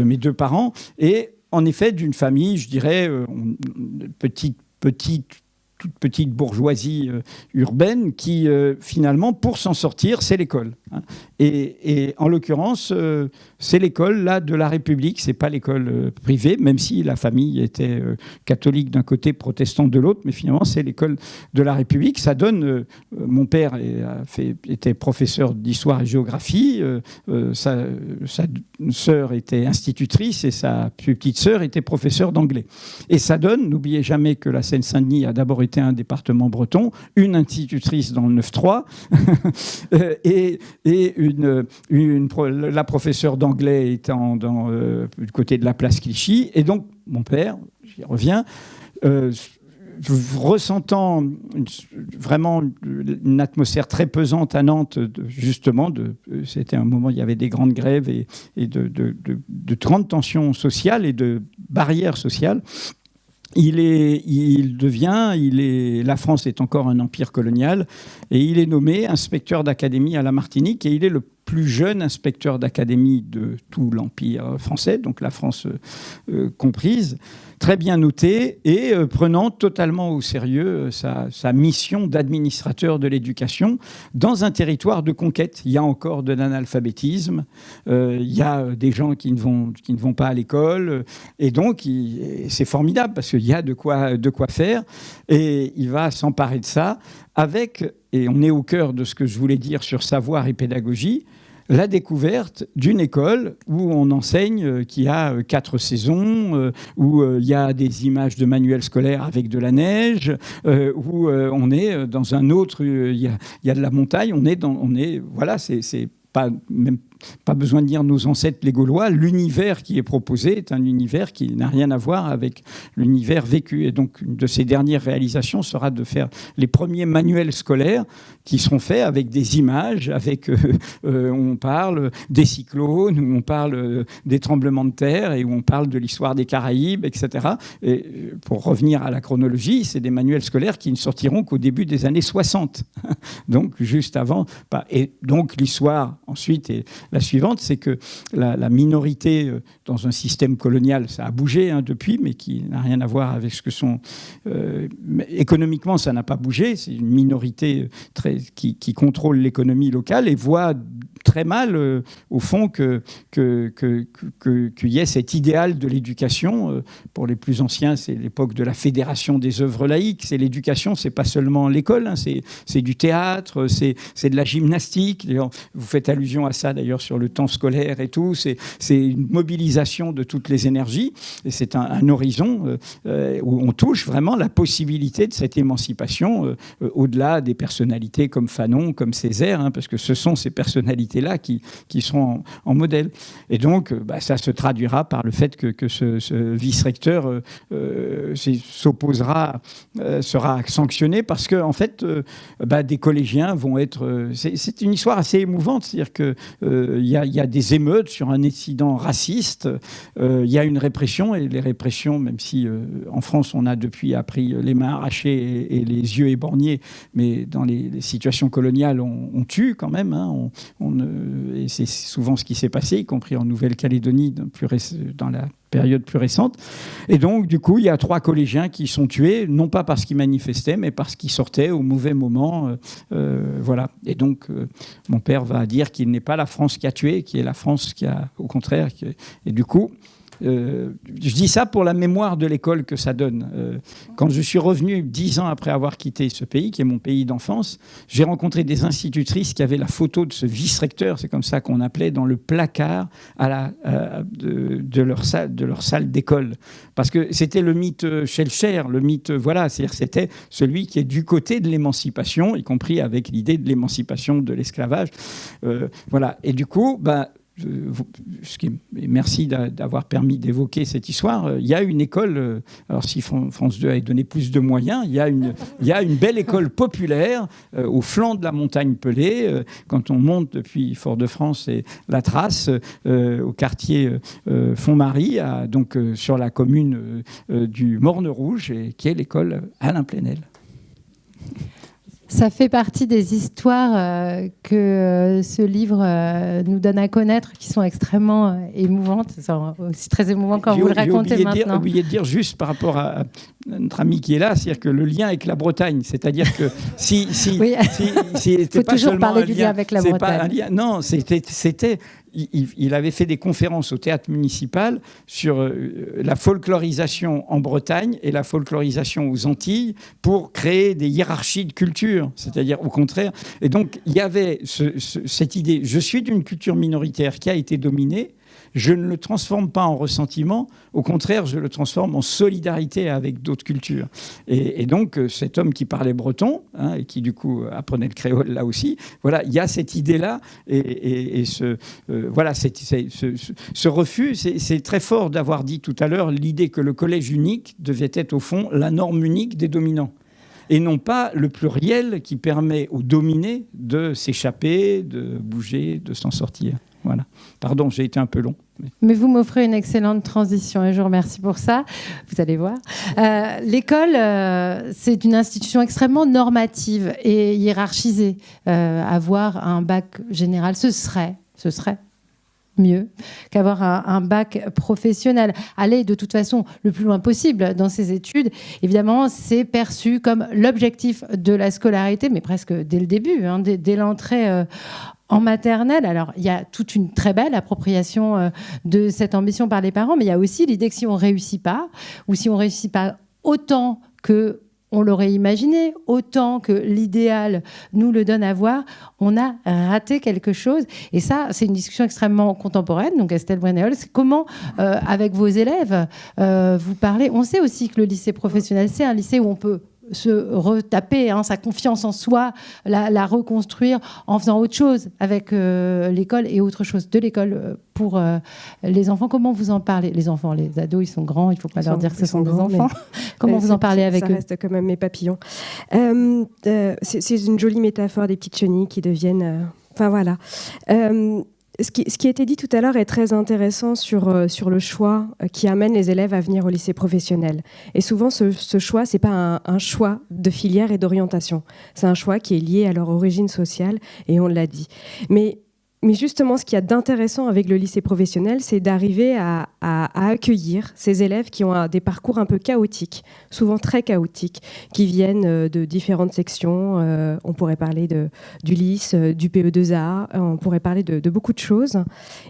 Speaker 4: mes 2 parents, et en effet d'une famille, je dirais, toute petite bourgeoisie urbaine qui, finalement, pour s'en sortir, c'est l'école. Et en l'occurrence, c'est l'école là de la République, c'est pas l'école privée, même si la famille était catholique d'un côté, protestante de l'autre, mais finalement c'est l'école de la République. Ça donne, mon père était professeur d'histoire et géographie, sa sœur était institutrice et sa plus petite sœur était professeure d'anglais. Et ça donne, n'oubliez jamais que la Seine-Saint-Denis a d'abord été un département breton, une institutrice dans le 9-3 et la professeure d'anglais étant du côté de la place Clichy. Et donc, mon père, j'y reviens, ressentant vraiment une atmosphère très pesante à Nantes, justement, c'était un moment où il y avait des grandes grèves et de grandes tensions sociales et de barrières sociales. La France est encore un empire colonial et il est nommé inspecteur d'académie à la Martinique et il est le plus jeune inspecteur d'académie de tout l'empire français, donc la France comprise, très bien noté et prenant totalement au sérieux sa mission d'administrateur de l'éducation dans un territoire de conquête. Il y a encore de l'analphabétisme, il y a des gens qui ne vont pas à l'école et donc c'est formidable parce qu'il y a de quoi faire et il va s'emparer de ça et on est au cœur de ce que je voulais dire sur savoir et pédagogie, la découverte d'une école où on enseigne qui a 4 saisons, où il y a des images de manuels scolaires avec de la neige, où on est dans un autre, il y a de la montagne, voilà, c'est pas besoin de dire nos ancêtres les Gaulois, l'univers qui est proposé est un univers qui n'a rien à voir avec l'univers vécu. Et donc, une de ces dernières réalisations sera de faire les premiers manuels scolaires qui seront faits avec des images, on parle des cyclones, où on parle des tremblements de terre et où on parle de l'histoire des Caraïbes, etc. Et pour revenir à la chronologie, c'est des manuels scolaires qui ne sortiront qu'au début des années 60. Donc, juste avant. Et donc, l'histoire, ensuite, et la suivante, c'est que la minorité dans un système colonial, ça a bougé depuis, mais qui n'a rien à voir avec ce que sont... économiquement, ça n'a pas bougé. C'est une minorité qui contrôle l'économie locale et voit très mal, au fond, qu'il y ait cet idéal de l'éducation. Pour les plus anciens, c'est l'époque de la Fédération des œuvres laïques. C'est l'éducation, c'est pas seulement l'école, c'est du théâtre, c'est de la gymnastique. D'ailleurs, vous faites allusion à ça, d'ailleurs, sur le temps scolaire et tout. C'est une mobilisation de toutes les énergies. Et c'est un horizon où on touche vraiment la possibilité de cette émancipation au-delà des personnalités comme Fanon, comme Césaire, parce que ce sont ces personnalités-là qui seront en modèle. Et donc, ça se traduira par le fait que ce vice-recteur s'opposera, sera sanctionné parce que, en fait, des collégiens vont être... c'est une histoire assez émouvante, c'est-à-dire qu'il y a des émeutes sur un incident raciste, il y a une répression, et les répressions, même si en France, on a depuis appris les mains arrachées et les yeux éborgnés, mais dans les situations coloniales, on tue quand même, et c'est souvent ce qui s'est passé, y compris en Nouvelle-Calédonie dans la période plus récente. Et donc, du coup, il y a 3 collégiens qui sont tués, non pas parce qu'ils manifestaient, mais parce qu'ils sortaient au mauvais moment. Voilà. Et donc, mon père va dire qu'il n'est pas la France qui a tué, qui est la France qui a, au contraire... Et du coup... je dis ça pour la mémoire de l'école que ça donne. Quand je suis revenu 10 ans après avoir quitté ce pays, qui est mon pays d'enfance, j'ai rencontré des institutrices qui avaient la photo de ce vice-recteur, c'est comme ça qu'on appelait, dans le placard de leur salle d'école. Parce que c'était le mythe Schellcher, le mythe, voilà, c'est-à-dire c'était celui qui est du côté de l'émancipation, y compris avec l'idée de l'émancipation de l'esclavage. Voilà. Et du coup, merci d'avoir permis d'évoquer cette histoire. Il y a une école, alors si France 2 a donné plus de moyens, il y a une belle école populaire au flanc de la montagne Pelée, quand on monte depuis Fort-de-France et la Trace, au quartier Font-Marie, donc sur la commune du Morne-Rouge, et qui est l'école Alain Plenel.
Speaker 1: Ça fait partie des histoires que ce livre nous donne à connaître, qui sont extrêmement émouvantes. C'est aussi très émouvant quand vous le racontez maintenant.
Speaker 4: J'ai oublié de dire juste par rapport à notre ami qui est là, c'est-à-dire que le lien avec la Bretagne, c'est-à-dire que si
Speaker 1: oui.
Speaker 4: Il
Speaker 1: faut toujours parler du lien avec la Bretagne.
Speaker 4: Pas un lien, non, c'était il avait fait des conférences au théâtre municipal sur la folklorisation en Bretagne et la folklorisation aux Antilles pour créer des hiérarchies de culture, c'est-à-dire au contraire. Et donc, il y avait cette idée, je suis d'une culture minoritaire qui a été dominée, je ne le transforme pas en ressentiment, au contraire, je le transforme en solidarité avec d'autres cultures. Et donc, cet homme qui parlait breton, et qui du coup apprenait le créole là aussi, voilà, il y a cette idée-là, et ce refus, c'est très fort d'avoir dit tout à l'heure l'idée que le collège unique devait être au fond la norme unique des dominants, et non pas le pluriel qui permet aux dominés de s'échapper, de bouger, de s'en sortir. Voilà. Pardon, j'ai été un peu long.
Speaker 1: Mais vous m'offrez une excellente transition et je vous remercie pour ça. Vous allez voir. L'école, c'est une institution extrêmement normative et hiérarchisée. Avoir un bac général, ce serait mieux qu'avoir un bac professionnel. Aller de toute façon le plus loin possible dans ses études, évidemment, c'est perçu comme l'objectif de la scolarité, mais presque dès le début, dès l'entrée en maternelle. Alors, il y a toute une très belle appropriation de cette ambition par les parents, mais il y a aussi l'idée que si on ne réussit pas, ou si on ne réussit pas autant que on l'aurait imaginé, autant que l'idéal nous le donne à voir, on a raté quelque chose. Et ça, c'est une discussion extrêmement contemporaine. Donc, Estelle Brenéol, c'est comment, avec vos élèves, vous parlez. On sait aussi que le lycée professionnel, c'est un lycée où on peut se retaper sa confiance en soi, la reconstruire en faisant autre chose avec l'école et autre chose de l'école pour les enfants. Comment vous en parlez? Les enfants, les ados, ils sont grands, il ne faut pas leur dire que ce sont des enfants. Comment vous en parlez avec eux? Ça
Speaker 5: reste quand même mes papillons. C'est une jolie métaphore des petites chenilles qui deviennent... Enfin voilà. Ce qui a été dit tout à l'heure est très intéressant sur le choix qui amène les élèves à venir au lycée professionnel. Et souvent, ce choix, ce n'est pas un choix de filière et d'orientation. C'est un choix qui est lié à leur origine sociale, et on l'a dit. Mais Mais justement, ce qu'il y a d'intéressant avec le lycée professionnel, c'est d'arriver à accueillir ces élèves qui ont des parcours un peu chaotiques, souvent très chaotiques, qui viennent de différentes sections. On pourrait parler du LYS, du PE2A, on pourrait parler de beaucoup de choses.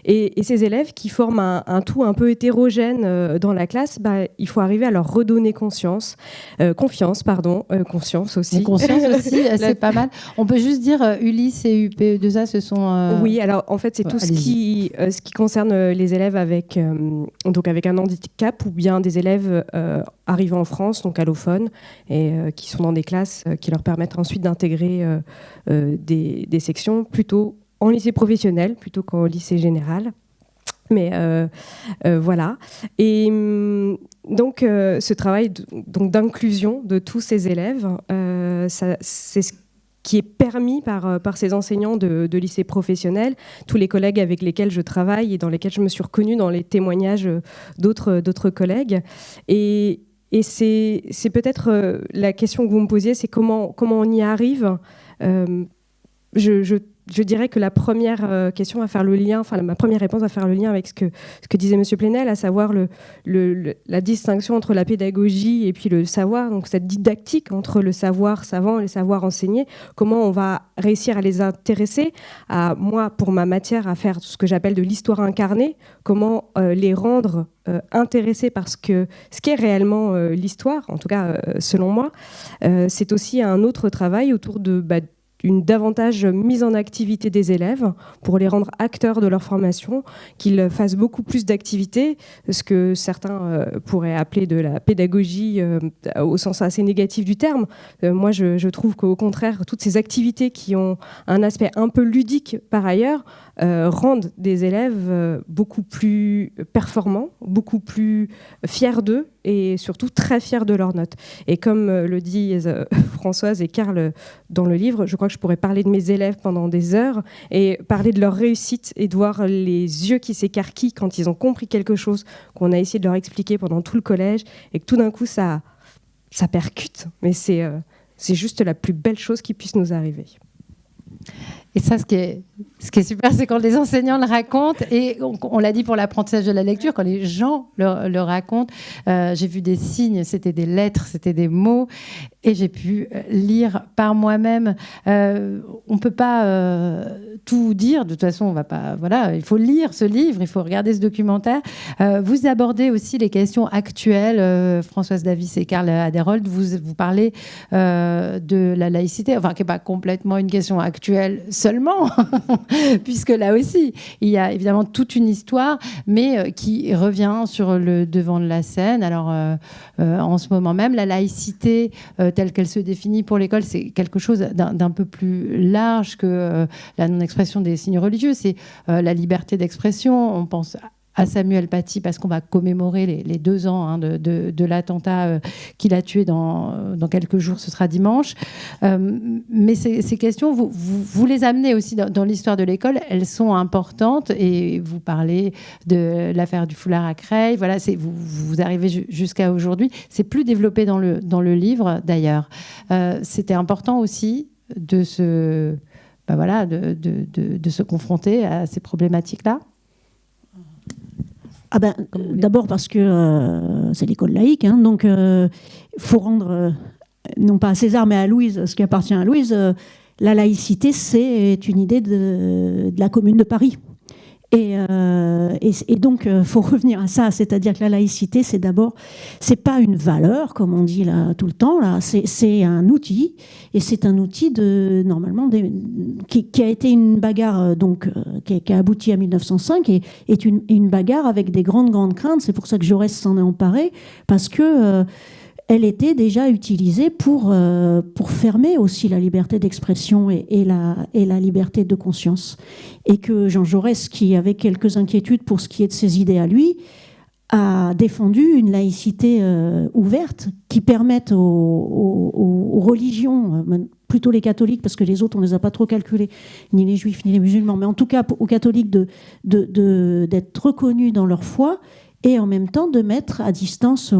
Speaker 5: Et ces élèves qui forment un tout un peu hétérogène dans la classe, il faut arriver à leur redonner confiance aussi.
Speaker 1: Et conscience aussi, c'est pas mal. On peut juste dire Ulysse et UPE2A, ce sont...
Speaker 5: Oui, alors en fait, c'est tout ce qui concerne les élèves avec un handicap ou bien des élèves arrivant en France, donc allophones, et qui sont dans des classes qui leur permettent ensuite d'intégrer des sections plutôt en lycée professionnel plutôt qu'au lycée général. Mais voilà. Et donc, ce travail d'inclusion de tous ces élèves, c'est ce qui est permis par ces enseignants de lycée professionnel, tous les collègues avec lesquels je travaille et dans lesquels je me suis reconnue dans les témoignages d'autres collègues. Et c'est peut-être la question que vous me posiez, c'est comment on y arrive. Je dirais que la première question va faire le lien, ma première réponse va faire le lien avec ce que disait Monsieur Plenel, à savoir la distinction entre la pédagogie et puis le savoir, donc cette didactique entre le savoir savant et le savoir enseigné, comment on va réussir à les intéresser, moi, pour ma matière, à faire ce que j'appelle de l'histoire incarnée, comment les rendre intéressés par ce qu'est réellement l'histoire, en tout cas selon moi. C'est aussi un autre travail autour de... une davantage mise en activité des élèves pour les rendre acteurs de leur formation, qu'ils fassent beaucoup plus d'activités, ce que certains pourraient appeler de la pédagogie au sens assez négatif du terme. Moi, je trouve qu'au contraire, toutes ces activités qui ont un aspect un peu ludique par ailleurs, rendent des élèves beaucoup plus performants, beaucoup plus fiers d'eux et surtout très fiers de leurs notes. Et comme le disent Françoise et Karl dans le livre, je crois que je pourrais parler de mes élèves pendant des heures et parler de leur réussite et de voir les yeux qui s'écarquillent quand ils ont compris quelque chose qu'on a essayé de leur expliquer pendant tout le collège et que tout d'un coup ça percute. Mais c'est juste la plus belle chose qui puisse nous arriver.
Speaker 1: Et ça, ce qui est super, c'est quand les enseignants le racontent, et on l'a dit pour l'apprentissage de la lecture, quand les gens le racontent, j'ai vu des signes, c'était des lettres, c'était des mots, et j'ai pu lire par moi-même. On ne peut pas tout dire, de toute façon, on va pas. Voilà, il faut lire ce livre, il faut regarder ce documentaire. Vous abordez aussi les questions actuelles, Françoise Davis et Karl Aderholt, vous parlez de la laïcité, enfin qui n'est pas complètement une question actuelle seulement, puisque là aussi, il y a évidemment toute une histoire, mais qui revient sur le devant de la scène. Alors, en ce moment même, la laïcité telle qu'elle se définit pour l'école, c'est quelque chose d'un peu plus large que la non-expression des signes religieux. C'est la liberté d'expression. On pense à Samuel Paty parce qu'on va commémorer les 2 ans de l'attentat qu'il a tué dans quelques jours, ce sera dimanche. Mais ces questions, vous les amenez aussi dans l'histoire de l'école, elles sont importantes et vous parlez de l'affaire du foulard à Creil. Voilà, vous arrivez jusqu'à aujourd'hui. C'est plus développé dans le livre d'ailleurs. C'était important aussi de se confronter à ces problématiques-là.
Speaker 2: D'abord parce que c'est l'école laïque, donc il faut rendre, non pas à César, mais à Louise, ce qui appartient à Louise. La laïcité, c'est une idée de la Commune de Paris. Et donc, il faut revenir à ça, c'est-à-dire que la laïcité, c'est pas une valeur, comme on dit là tout le temps, là, c'est un outil, et c'est un outil normalement qui a été une bagarre, qui a abouti à 1905, et est une bagarre avec des grandes craintes. C'est pour ça que Jaurès s'en est emparé, parce que elle était déjà utilisée pour fermer aussi la liberté d'expression et la liberté de conscience. Et que Jean Jaurès, qui avait quelques inquiétudes pour ce qui est de ses idées à lui, a défendu une laïcité ouverte qui permette aux religions, plutôt les catholiques, parce que les autres, on ne les a pas trop calculés, ni les juifs, ni les musulmans, mais en tout cas aux catholiques d'être reconnus dans leur foi et en même temps de mettre à distance.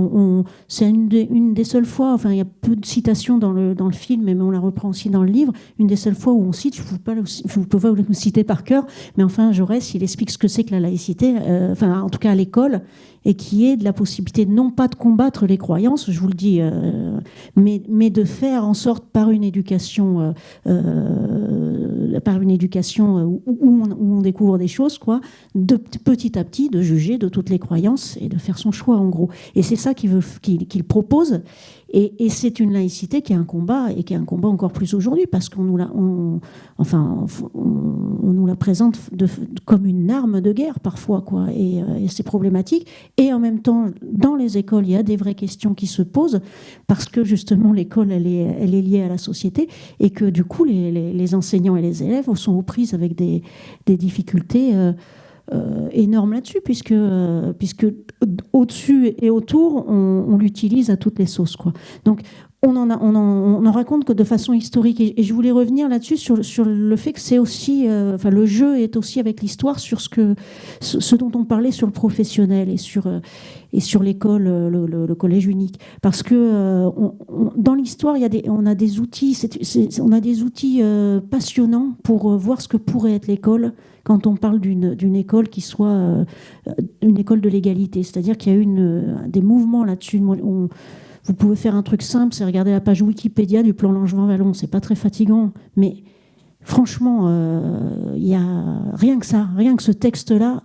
Speaker 2: C'est une des seules fois, enfin il y a peu de citations dans le film, mais on la reprend aussi dans le livre, une des seules fois où on cite, je ne peux pas vous le citer par cœur, mais enfin Jaurès, il explique ce que c'est que la laïcité, enfin en tout cas à l'école, et qui est de la possibilité non pas de combattre les croyances, je vous le dis, mais de faire en sorte par une éducation où on découvre des choses, quoi, de petit à petit de juger de toutes les croyances et de faire son choix en gros. Et c'est ça qu'il propose. Et c'est une laïcité qui est un combat, et qui est un combat encore plus aujourd'hui, parce qu'on nous la présente comme une arme de guerre parfois, quoi, et c'est problématique. Et en même temps, dans les écoles, il y a des vraies questions qui se posent, parce que justement l'école, elle est liée à la société, et que du coup les enseignants et les élèves sont aux prises avec des difficultés énorme là-dessus, puisque au-dessus et autour, on l'utilise à toutes les sauces, quoi. Donc, on en raconte que de façon historique. Et je voulais revenir là-dessus sur le fait que c'est aussi, le jeu est aussi avec l'histoire sur ce dont on parlait sur le professionnel et sur l'école, le collège unique. Parce que dans l'histoire, on a des outils, passionnants pour voir ce que pourrait être l'école quand on parle d'une école qui soit une école de l'égalité. C'est-à-dire qu'il y a eu des mouvements là-dessus. Vous pouvez faire un truc simple, c'est regarder la page Wikipédia du plan Langevin-Wallon. C'est pas très fatigant, mais franchement, il y a rien que ça, rien que ce texte-là,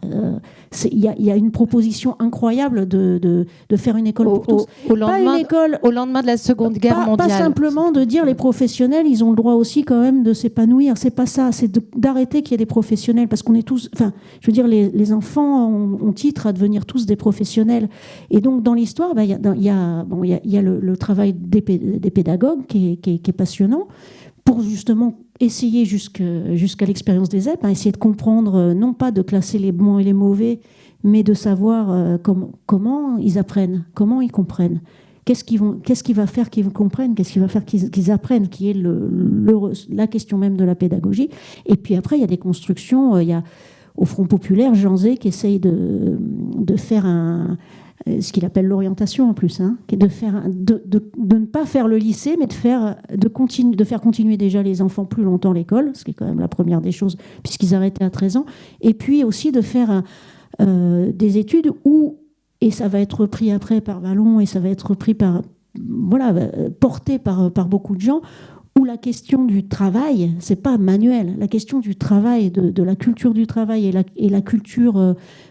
Speaker 2: il y a une proposition incroyable de faire une école pour tous.
Speaker 1: Au lendemain de la Seconde Guerre mondiale.
Speaker 2: Pas simplement de dire les professionnels, ils ont le droit aussi quand même de s'épanouir. C'est pas ça, c'est d'arrêter qu'il y ait des professionnels, parce qu'on est tous, enfin, je veux dire, les enfants ont titre à devenir tous des professionnels. Et donc dans l'histoire, il y a le travail des pédagogues qui est passionnant, pour justement essayer jusqu'à l'expérience des ZEP, essayer de comprendre, non pas de classer les bons et les mauvais, mais de savoir comment ils apprennent, comment ils comprennent. Qu'est-ce qui va faire qu'ils comprennent, qu'est-ce qui va faire qu'ils apprennent, qui est la question même de la pédagogie. Et puis après, il y a des constructions, il y a au Front populaire, Jean Zay qui essaye de faire ce qu'il appelle l'orientation en plus, qui est de ne pas faire le lycée, mais de faire continuer déjà les enfants plus longtemps l'école, ce qui est quand même la première des choses, puisqu'ils arrêtaient à 13 ans, et puis aussi de faire des études et ça va être repris après par Vallon, et ça va être repris porté par beaucoup de gens, où la question du travail, c'est pas manuel, la question du travail, de la culture du travail et la culture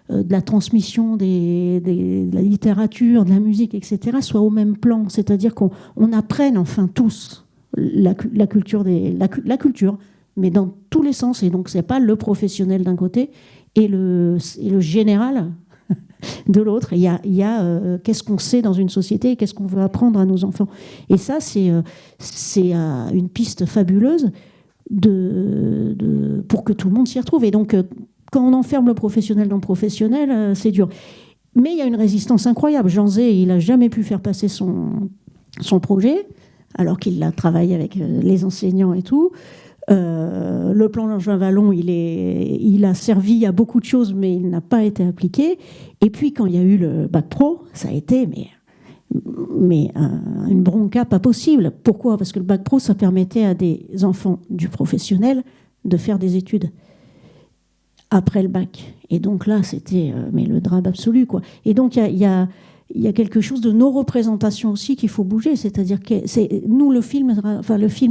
Speaker 2: de la transmission de la littérature, de la musique, etc., soit au même plan. C'est-à-dire qu'on apprenne enfin tous la culture, la culture, mais dans tous les sens. Et donc, c'est pas le professionnel d'un côté et le général de l'autre. Il y a qu'est-ce qu'on sait dans une société et qu'est-ce qu'on veut apprendre à nos enfants. Et ça, c'est une piste fabuleuse pour que tout le monde s'y retrouve. Et donc, quand on enferme le professionnel dans le professionnel, c'est dur. Mais il y a une résistance incroyable. Jean Zay, il n'a jamais pu faire passer son projet, alors qu'il a travaillé avec les enseignants et tout. Le plan Langevin-Wallon, il a servi à beaucoup de choses, mais il n'a pas été appliqué. Et puis, quand il y a eu le bac pro, ça a été une bronca pas possible. Pourquoi ? Parce que le bac pro, ça permettait à des enfants du professionnel de faire des études après le bac. Et donc là, c'était le drame absolu, quoi. Et donc, il y a quelque chose de nos représentations aussi qu'il faut bouger. C'est-à-dire que nous, le film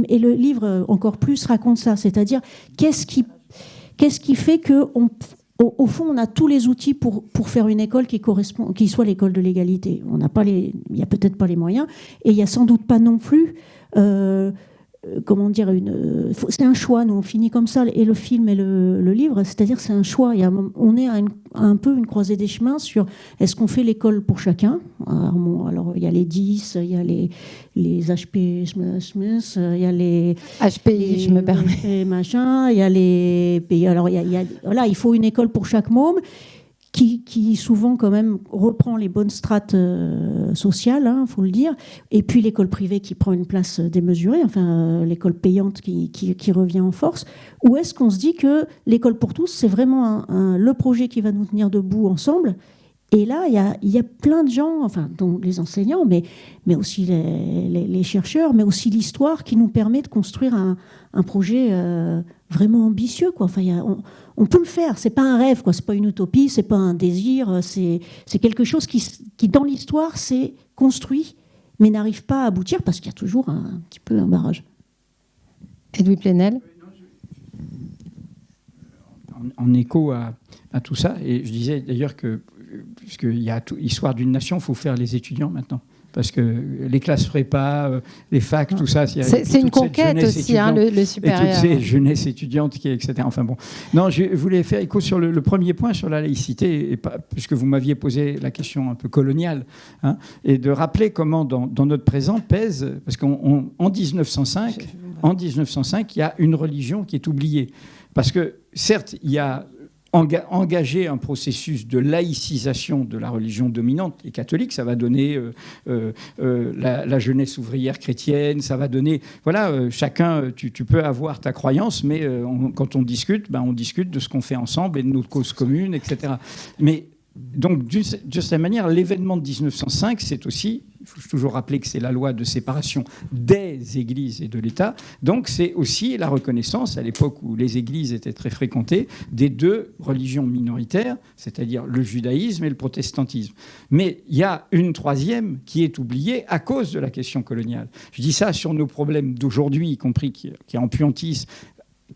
Speaker 2: et le livre encore plus racontent ça. C'est-à-dire qu'est-ce qui fait que au fond, on a tous les outils pour faire une école qui soit l'école de l'égalité. Il n'y a peut-être pas les moyens, et il n'y a sans doute pas non plus c'est un choix. Nous on finit comme ça, et le film et le livre, c'est-à-dire c'est un choix. On est à un peu une croisée des chemins sur est-ce qu'on fait l'école pour chacun. Alors il y a les 10, il y a les HP Smith, il y a les
Speaker 1: HPI, je me permets,
Speaker 2: machin, il y a les pays. Alors il faut une école pour chaque môme, qui souvent quand même reprend les bonnes strates sociales, faut le dire, et puis l'école privée qui prend une place démesurée, l'école payante qui revient en force. Ou est-ce qu'on se dit que l'école pour tous, c'est vraiment le projet qui va nous tenir debout ensemble, Et là, il y a plein de gens, enfin, dont les enseignants, mais aussi les chercheurs, mais aussi l'histoire qui nous permet de construire un projet vraiment ambitieux, quoi. Enfin, on peut le faire. C'est pas un rêve, quoi. C'est pas une utopie, c'est pas un désir. C'est quelque chose qui dans l'histoire, s'est construit, mais n'arrive pas à aboutir parce qu'il y a toujours un petit peu un barrage.
Speaker 1: Edoui Plenel.
Speaker 4: En écho à tout ça, et je disais d'ailleurs que puisqu'il y a l'histoire d'une nation, il faut faire les étudiants maintenant. Parce que les classes prépa, les facs, tout ça...
Speaker 1: C'est une conquête aussi, hein, le supérieur.
Speaker 4: Et toutes ces jeunesses étudiantes, etc. Enfin bon. Non, je voulais faire écho sur le premier point, sur la laïcité, puisque vous m'aviez posé la question un peu coloniale, hein, et de rappeler comment dans notre présent pèse... Parce qu'en 1905, il y a une religion qui est oubliée. Parce que, certes, il y a... engager un processus de laïcisation de la religion dominante et catholique, ça va donner la jeunesse ouvrière chrétienne, ça va donner... Voilà, chacun, tu peux avoir ta croyance, mais quand on discute, on discute de ce qu'on fait ensemble et de nos causes communes, etc. Mais donc, d'une certaine manière, l'événement de 1905, c'est aussi... Il faut toujours rappeler que c'est la loi de séparation des églises et de l'État. Donc, c'est aussi la reconnaissance, à l'époque où les églises étaient très fréquentées, des deux religions minoritaires, c'est-à-dire le judaïsme et le protestantisme. Mais il y a une troisième qui est oubliée à cause de la question coloniale. Je dis ça sur nos problèmes d'aujourd'hui, y compris qui empuantissent.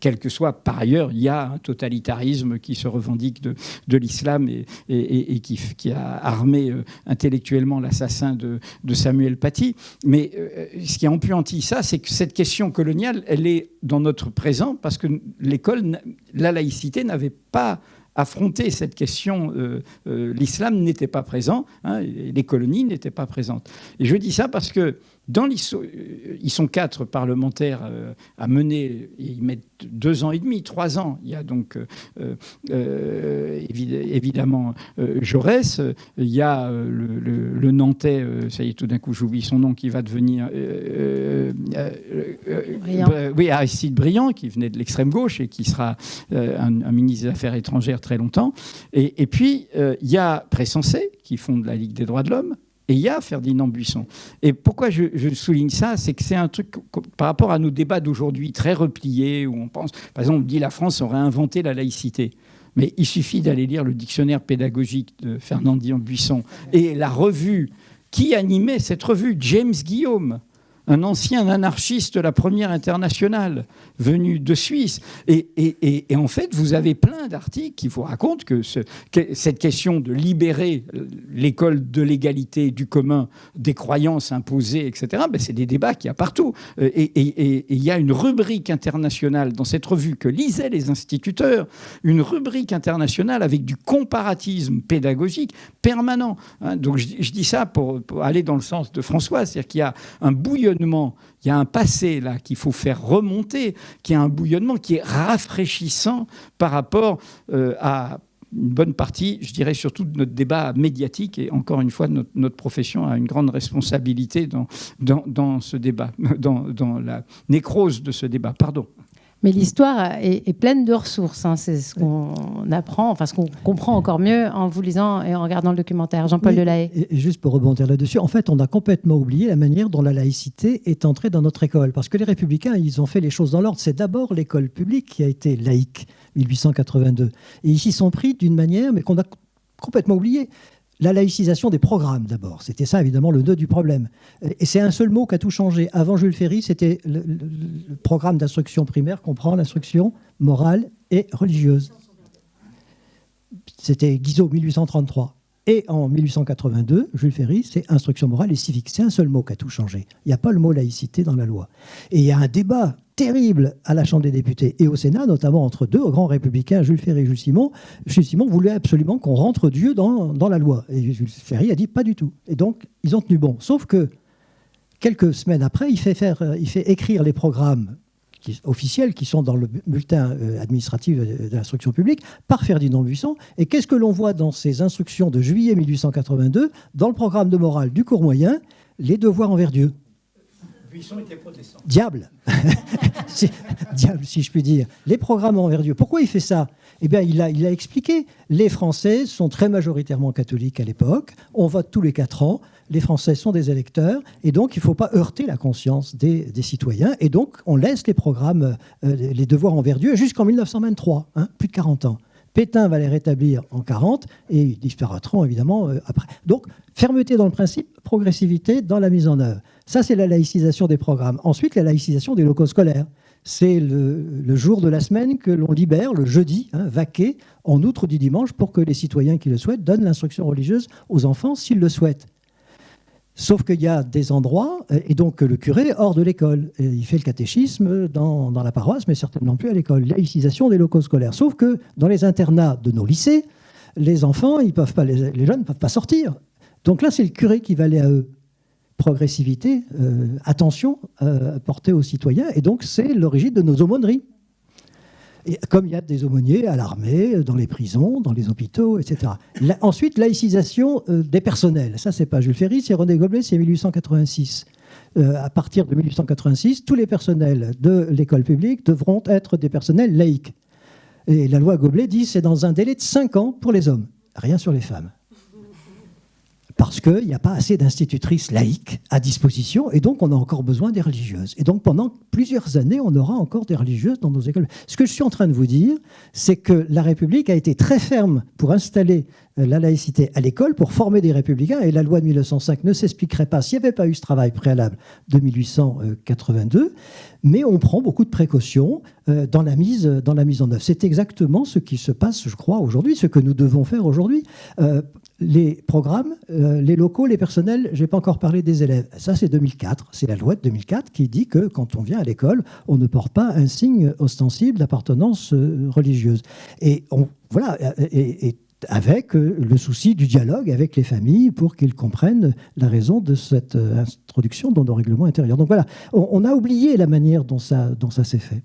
Speaker 4: Quel que soit, par ailleurs, il y a un totalitarisme qui se revendique de l'islam et qui a armé intellectuellement l'assassin de Samuel Paty. Mais ce qui empuantit ça, c'est que cette question coloniale, elle est dans notre présent parce que l'école, la laïcité n'avait pas affronté cette question. L'islam n'était pas présent, hein, les colonies n'étaient pas présentes. Et je dis ça parce que ils sont 4 parlementaires à mener, et ils mettent 2 ans et demi, 3 ans. Il y a donc évidemment Jaurès, il y a le Nantais, ça y est, tout d'un coup j'oublie son nom, qui va devenir Aristide Briand, qui venait de l'extrême gauche et qui sera un ministre des Affaires étrangères très longtemps. Et puis il y a Pressensé, qui fonde la Ligue des droits de l'homme. Et il y a Ferdinand Buisson. Et pourquoi je souligne ça, c'est que c'est un truc par rapport à nos débats d'aujourd'hui très repliés, où on pense, par exemple, on dit la France aurait inventé la laïcité. Mais il suffit d'aller lire le dictionnaire pédagogique de Ferdinand Buisson et la revue qui animait cette revue, James Guillaume, un ancien anarchiste de la Première Internationale, venu de Suisse. Et en fait, vous avez plein d'articles qui vous racontent que cette question de libérer l'école de l'égalité, du commun, des croyances imposées, etc., c'est des débats qu'il y a partout. Et il y a une rubrique internationale dans cette revue que lisaient les instituteurs, une rubrique internationale avec du comparatisme pédagogique permanent. Hein, donc je dis ça pour aller dans le sens de François, c'est-à-dire qu'il y a un bouillonnement, il y a un passé là qu'il faut faire remonter, qui a un bouillonnement qui est rafraîchissant par rapport à une bonne partie, je dirais surtout de notre débat médiatique. Et encore une fois, notre profession a une grande responsabilité dans ce débat, dans la nécrose de ce débat. Pardon.
Speaker 1: Mais l'histoire est pleine de ressources. Hein. C'est ce qu'on apprend, enfin ce qu'on comprend encore mieux en vous lisant et en regardant le documentaire. Jean-Paul Delahaye.
Speaker 6: Et juste pour rebondir là-dessus, en fait, on a complètement oublié la manière dont la laïcité est entrée dans notre école. Parce que les Républicains, ils ont fait les choses dans l'ordre. C'est d'abord l'école publique qui a été laïque, 1882. Et ils s'y sont pris d'une manière, mais qu'on a complètement oublié. La laïcisation des programmes, d'abord. C'était ça, évidemment, le nœud du problème. Et c'est un seul mot qui a tout changé. Avant Jules Ferry, c'était le programme d'instruction primaire comprend l'instruction morale et religieuse. C'était Guizot, 1833. Et en 1882, Jules Ferry, c'est instruction morale et civique. C'est un seul mot qui a tout changé. Il n'y a pas le mot laïcité dans la loi. Et il y a un débat terrible à la Chambre des députés et au Sénat, notamment entre deux grands républicains, Jules Ferry et Jules Simon. Jules Simon voulait absolument qu'on rentre Dieu dans la loi. Et Jules Ferry a dit pas du tout. Et donc, ils ont tenu bon. Sauf que, quelques semaines après, il fait écrire les programmes officiels qui sont dans le bulletin administratif de l'instruction publique par Ferdinand Buisson. Et qu'est-ce que l'on voit dans ces instructions de juillet 1882, dans le programme de morale du cours moyen, les devoirs envers Dieu.
Speaker 4: Buisson était protestant.
Speaker 6: Diable. Diable, si je puis dire. Les programmes envers Dieu. Pourquoi il fait ça? Eh bien, il a expliqué. Les Français sont très majoritairement catholiques à l'époque. On vote tous les 4 ans. Les Français sont des électeurs. Et donc, il ne faut pas heurter la conscience des citoyens. Et donc, on laisse les programmes, les devoirs envers Dieu jusqu'en 1923, plus de 40 ans. Pétain va les rétablir en 40 et ils disparaîtront évidemment après. Donc, fermeté dans le principe, progressivité dans la mise en œuvre. Ça, c'est la laïcisation des programmes. Ensuite, la laïcisation des locaux scolaires. C'est le jour de la semaine que l'on libère, le jeudi, vaqué, en outre du dimanche, pour que les citoyens qui le souhaitent donnent l'instruction religieuse aux enfants s'ils le souhaitent. Sauf qu'il y a des endroits, et donc le curé est hors de l'école. Il fait le catéchisme dans la paroisse, mais certainement plus à l'école. Laïcisation des locaux scolaires. Sauf que dans les internats de nos lycées, les enfants, les jeunes ne peuvent pas sortir. Donc là, c'est le curé qui va aller à eux. Progressivité, attention portée aux citoyens. Et donc, c'est l'origine de nos aumôneries. Et comme il y a des aumôniers à l'armée, dans les prisons, dans les hôpitaux, etc. Ensuite, laïcisation des personnels. Ça, c'est pas Jules Ferry, c'est René Goblet, c'est 1886. À partir de 1886, tous les personnels de l'école publique devront être des personnels laïcs. Et la loi Goblet dit que c'est dans un délai de 5 ans pour les hommes, rien sur les femmes. Parce qu'il n'y a pas assez d'institutrices laïques à disposition, et donc on a encore besoin des religieuses. Et donc pendant plusieurs années, on aura encore des religieuses dans nos écoles. Ce que je suis en train de vous dire, c'est que la République a été très ferme pour installer la laïcité à l'école, pour former des républicains, et la loi de 1905 ne s'expliquerait pas s'il n'y avait pas eu ce travail préalable de 1882, mais on prend beaucoup de précautions dans la mise en œuvre. C'est exactement ce qui se passe, je crois, aujourd'hui, ce que nous devons faire aujourd'hui. Les programmes, les locaux, les personnels, je n'ai pas encore parlé des élèves. Ça, c'est 2004. C'est la loi de 2004 qui dit que quand on vient à l'école, on ne porte pas un signe ostensible d'appartenance religieuse. Et avec le souci du dialogue avec les familles pour qu'ils comprennent la raison de cette introduction dans nos règlements intérieurs. Donc voilà, on a oublié la manière dont ça s'est fait.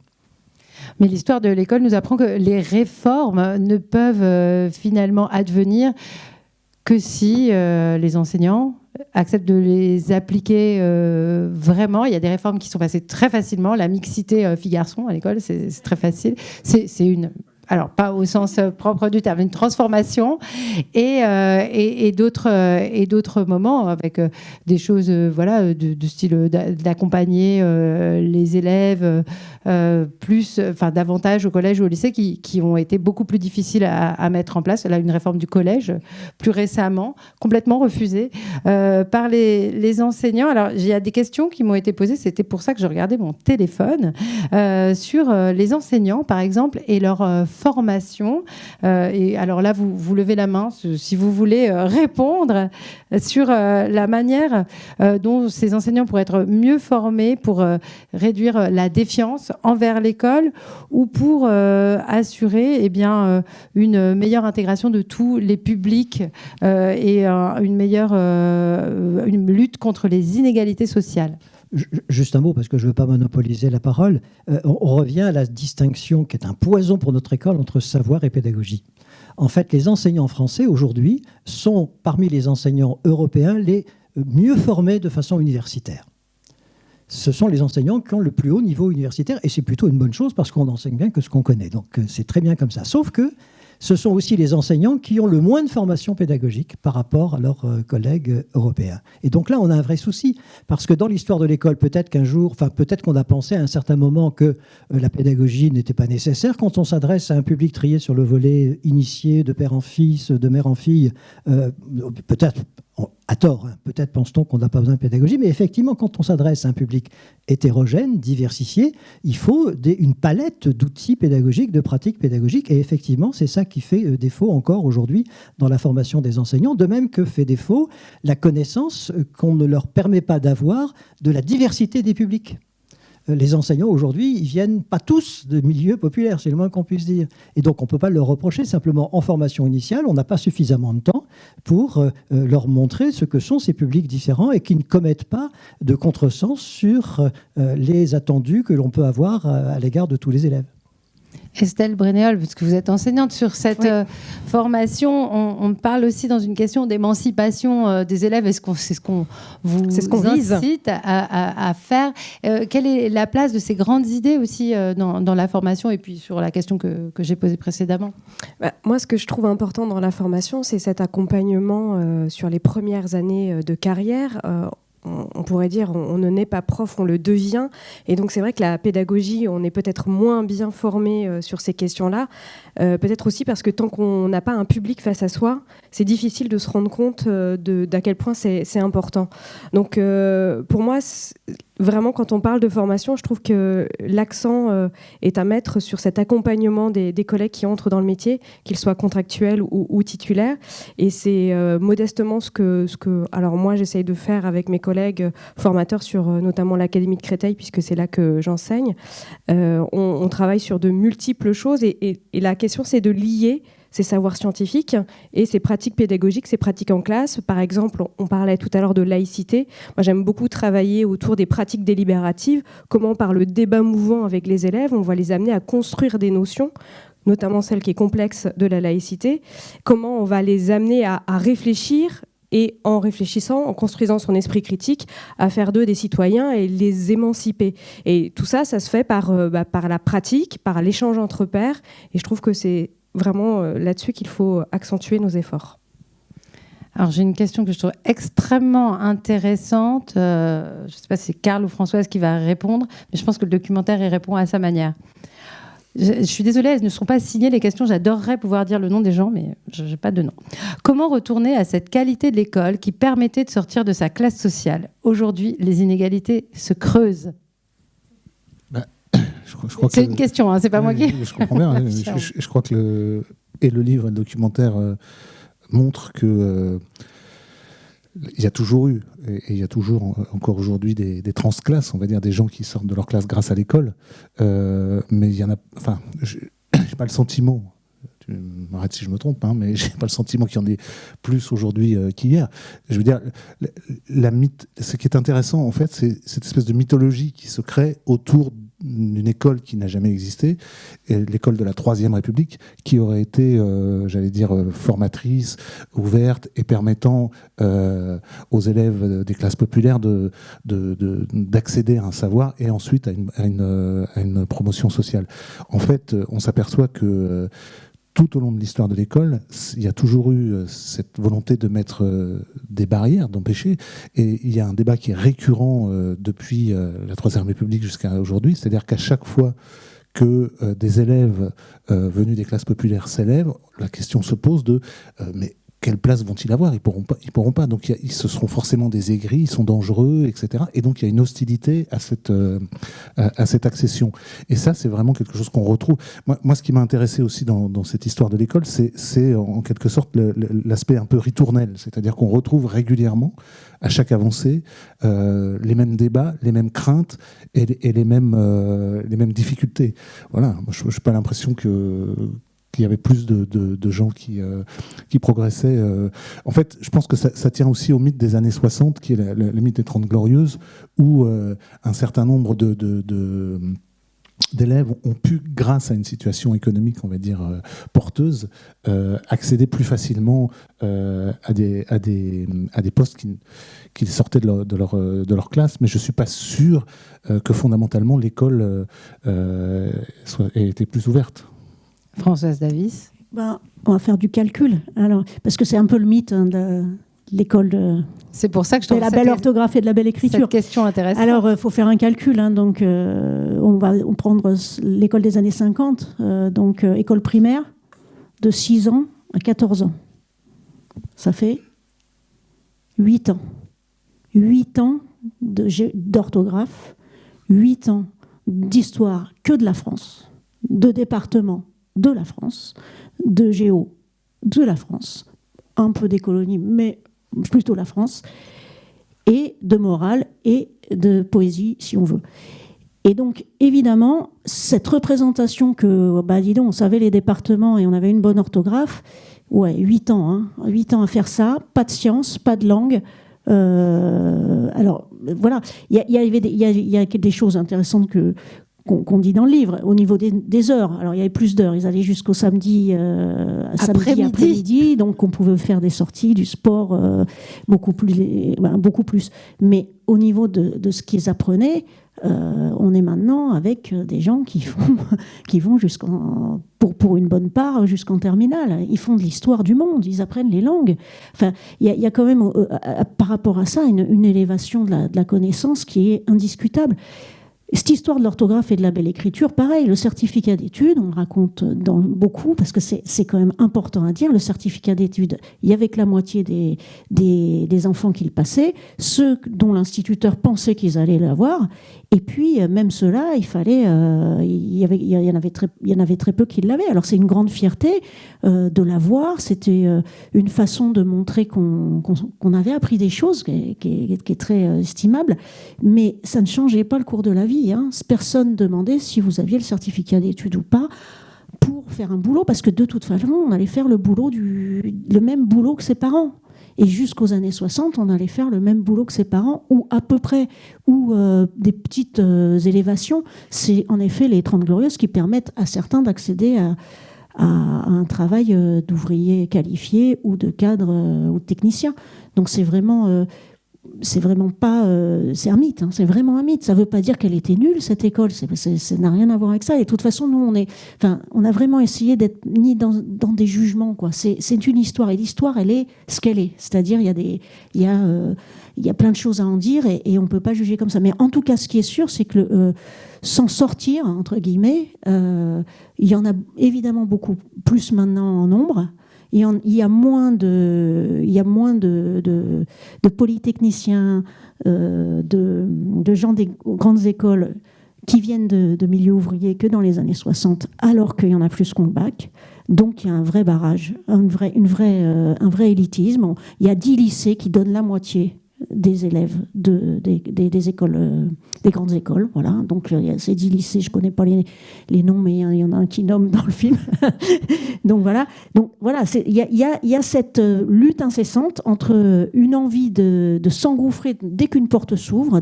Speaker 1: Mais l'histoire de l'école nous apprend que les réformes ne peuvent finalement advenir que si les enseignants acceptent de les appliquer vraiment. Il y a des réformes qui sont passées très facilement. La mixité filles-garçons à l'école, c'est très facile. C'est une... Alors, pas au sens propre du terme, une transformation et d'autres moments avec des choses de style d'accompagner les élèves davantage au collège ou au lycée qui ont été beaucoup plus difficiles à mettre en place. Là, une réforme du collège, plus récemment, complètement refusée par les enseignants. Alors, il y a des questions qui m'ont été posées, c'était pour ça que je regardais mon téléphone, sur les enseignants, par exemple, et leur formation. Et alors là, vous levez la main si vous voulez répondre sur la manière dont ces enseignants pourraient être mieux formés pour réduire la défiance envers l'école ou pour assurer une meilleure intégration de tous les publics et une lutte contre les inégalités sociales.
Speaker 6: Juste un mot, parce que je ne veux pas monopoliser la parole. On revient à la distinction qui est un poison pour notre école entre savoir et pédagogie. En fait, les enseignants français, aujourd'hui, sont parmi les enseignants européens les mieux formés de façon universitaire. Ce sont les enseignants qui ont le plus haut niveau universitaire, et c'est plutôt une bonne chose parce qu'on enseigne bien que ce qu'on connaît. Donc c'est très bien comme ça. Sauf que ce sont aussi les enseignants qui ont le moins de formation pédagogique par rapport à leurs collègues européens. Et donc là, on a un vrai souci, parce que dans l'histoire de l'école, peut-être qu'on a pensé à un certain moment que la pédagogie n'était pas nécessaire. Quand on s'adresse à un public trié sur le volet initié, de père en fils, de mère en fille, peut-être à tort, peut-être pense-t-on qu'on n'a pas besoin de pédagogie, mais effectivement, quand on s'adresse à un public hétérogène, diversifié, il faut une palette d'outils pédagogiques, de pratiques pédagogiques, et effectivement, c'est ça qui fait défaut encore aujourd'hui dans la formation des enseignants, de même que fait défaut la connaissance qu'on ne leur permet pas d'avoir de la diversité des publics. Les enseignants, aujourd'hui, ils viennent pas tous de milieux populaires, c'est le moins qu'on puisse dire. Et donc, on ne peut pas leur reprocher. Simplement, en formation initiale, on n'a pas suffisamment de temps pour leur montrer ce que sont ces publics différents et qui ne commettent pas de contresens sur les attendus que l'on peut avoir à l'égard de tous les élèves.
Speaker 1: Estelle Brénéol, parce que vous êtes enseignante sur cette formation, on parle aussi dans une question d'émancipation des élèves. C'est ce qu'on vous incite à faire. Quelle est la place de ces grandes idées aussi dans la formation et puis sur la question que j'ai posée précédemment?
Speaker 5: Moi, ce que je trouve important dans la formation, c'est cet accompagnement sur les premières années de carrière. On pourrait dire on ne naît pas prof, on le devient. Et donc c'est vrai que la pédagogie, on est peut-être moins bien formé sur ces questions-là. Peut-être aussi parce que tant qu'on n'a pas un public face à soi, c'est difficile de se rendre compte d'à quel point c'est important. Donc pour moi, vraiment, quand on parle de formation, je trouve que l'accent est à mettre sur cet accompagnement des collègues qui entrent dans le métier, qu'ils soient contractuels ou titulaires. Et c'est modestement ce que alors moi, j'essaye de faire avec mes collègues formateurs sur notamment l'Académie de Créteil, puisque c'est là que j'enseigne. On travaille sur de multiples choses et la question, c'est de lier ces savoirs scientifiques et ces pratiques pédagogiques, ces pratiques en classe. Par exemple, on parlait tout à l'heure de laïcité. Moi, j'aime beaucoup travailler autour des pratiques délibératives, comment par le débat mouvant avec les élèves, on va les amener à construire des notions, notamment celle qui est complexe de la laïcité, comment on va les amener à réfléchir et en réfléchissant, en construisant son esprit critique, à faire d'eux des citoyens et les émanciper. Et tout ça, ça se fait par la pratique, par l'échange entre pairs. Et je trouve que c'est vraiment là-dessus qu'il faut accentuer nos efforts.
Speaker 1: Alors j'ai une question que je trouve extrêmement intéressante. Je ne sais pas si c'est Karl ou Françoise qui va répondre, mais je pense que le documentaire y répond à sa manière. Je suis désolée, elles ne sont pas signées les questions. J'adorerais pouvoir dire le nom des gens, mais je n'ai pas de nom. Comment retourner à cette qualité de l'école qui permettait de sortir de sa classe sociale? Aujourd'hui, les inégalités se creusent.
Speaker 3: Je crois
Speaker 1: c'est une question, hein, c'est pas moi qui...
Speaker 3: Je comprends bien. Je crois que le livre et le documentaire montrent que il y a toujours eu, et il y a toujours encore aujourd'hui des transclasses, on va dire, des gens qui sortent de leur classe grâce à l'école. Mais il y en a... Enfin, j'ai pas le sentiment... Tu m'arrêtes si je me trompe, hein, mais j'ai pas le sentiment qu'il y en ait plus aujourd'hui qu'hier. Je veux dire, ce qui est intéressant, en fait, c'est cette espèce de mythologie qui se crée autour d'une école qui n'a jamais existé, et l'école de la Troisième République, qui aurait été, j'allais dire, formatrice, ouverte et permettant aux élèves des classes populaires d'accéder à un savoir et ensuite à une promotion sociale. En fait, on s'aperçoit que tout au long de l'histoire de l'école, il y a toujours eu cette volonté de mettre des barrières, d'empêcher. Et il y a un débat qui est récurrent depuis la Troisième République jusqu'à aujourd'hui, c'est-à-dire qu'à chaque fois que des élèves venus des classes populaires s'élèvent, la question se pose de mais quelle place vont-ils avoir? Ils pourront pas. Donc ce seront forcément des aigris, ils sont dangereux, etc. Et donc il y a une hostilité à cette accession. Et ça, c'est vraiment quelque chose qu'on retrouve. Moi, ce qui m'a intéressé aussi dans cette histoire de l'école, c'est en quelque sorte l'aspect un peu ritournel. C'est-à-dire qu'on retrouve régulièrement, à chaque avancée, les mêmes débats, les mêmes craintes et les mêmes difficultés. Voilà. Moi, je n'ai pas l'impression qu'il y avait plus de gens qui progressaient. En fait, je pense que ça tient aussi au mythe des années 60, qui est le mythe des 30 Glorieuses, où un certain nombre d'élèves ont pu, grâce à une situation économique, on va dire, porteuse, accéder plus facilement à des postes qui sortaient de leur classe. Mais je ne suis pas sûr que fondamentalement l'école ait été plus ouverte.
Speaker 1: Françoise Davis.
Speaker 2: On va faire du calcul, alors, parce que c'est un peu le mythe de l'école
Speaker 1: c'est pour ça que je trouve
Speaker 2: de la belle orthographe et de la belle écriture.
Speaker 1: Cette question intéressante.
Speaker 2: Alors, il faut faire un calcul. Donc, on va prendre l'école des années 50, donc école primaire, de 6 ans à 14 ans. Ça fait 8 ans. 8 ans d'orthographe, 8 ans d'histoire que de la France, de département de la France, de géo de la France, un peu des colonies, mais plutôt la France, et de morale et de poésie, si on veut. Et donc, évidemment, cette représentation que, dis donc, on savait les départements et on avait une bonne orthographe, 8 ans, 8 ans à faire ça, pas de sciences, pas de langue. Alors, voilà, il y a des choses intéressantes qu'on dit dans le livre, au niveau des heures. Alors, il y avait plus d'heures. Ils allaient jusqu'au samedi après-midi. Donc, on pouvait faire des sorties, du sport, beaucoup plus. Mais au niveau de ce qu'ils apprenaient, on est maintenant avec des gens qui vont pour une bonne part jusqu'en terminale. Ils font de l'histoire du monde, ils apprennent les langues. Enfin, il y a quand même, par rapport à ça, une élévation de la connaissance qui est indiscutable. Cette histoire de l'orthographe et de la belle écriture, pareil, le certificat d'études, on le raconte beaucoup, parce que c'est quand même important à dire, le certificat d'études, il y avait que la moitié des enfants qui le passaient, ceux dont l'instituteur pensait qu'ils allaient l'avoir, et puis même ceux-là, il y en avait très peu qui l'avaient. Alors c'est une grande fierté de l'avoir, c'était une façon de montrer qu'on avait appris des choses qui est très estimable, mais ça ne changeait pas le cours de la vie. Personne ne demandait si vous aviez le certificat d'études ou pas pour faire un boulot, parce que de toute façon, on allait faire le même boulot que ses parents. Et jusqu'aux années 60, on allait faire le même boulot que ses parents, ou à peu près, ou des petites élévations. C'est en effet les 30 Glorieuses qui permettent à certains d'accéder à un travail d'ouvrier qualifié ou de cadre ou de technicien. Donc c'est vraiment pas c'est un mythe, c'est vraiment un mythe. Ça veut pas dire qu'elle était nulle, cette école, ça n'a rien à voir avec ça. Et de toute façon, nous on a vraiment essayé d'être ni dans des jugements, quoi. C'est une histoire, et l'histoire, elle est ce qu'elle est, c'est-à-dire il y a plein de choses à en dire, et on peut pas juger comme ça. Mais en tout cas, ce qui est sûr, c'est que s'en sortir, entre guillemets, il y en a évidemment beaucoup plus maintenant en nombre. Il y a moins de polytechniciens, de gens des grandes écoles qui viennent de milieux ouvriers que dans les années 60, alors qu'il y en a plus qu'on le bac. Donc il y a un vrai barrage, un vrai élitisme. Il y a 10 lycées qui donnent la moitié des élèves des écoles, des grandes écoles, voilà. Donc il y a ces 10 lycées, je connais pas les noms, mais il y en a un qui nomme dans le film. Donc voilà, il y a cette lutte incessante entre une envie de s'engouffrer dès qu'une porte s'ouvre.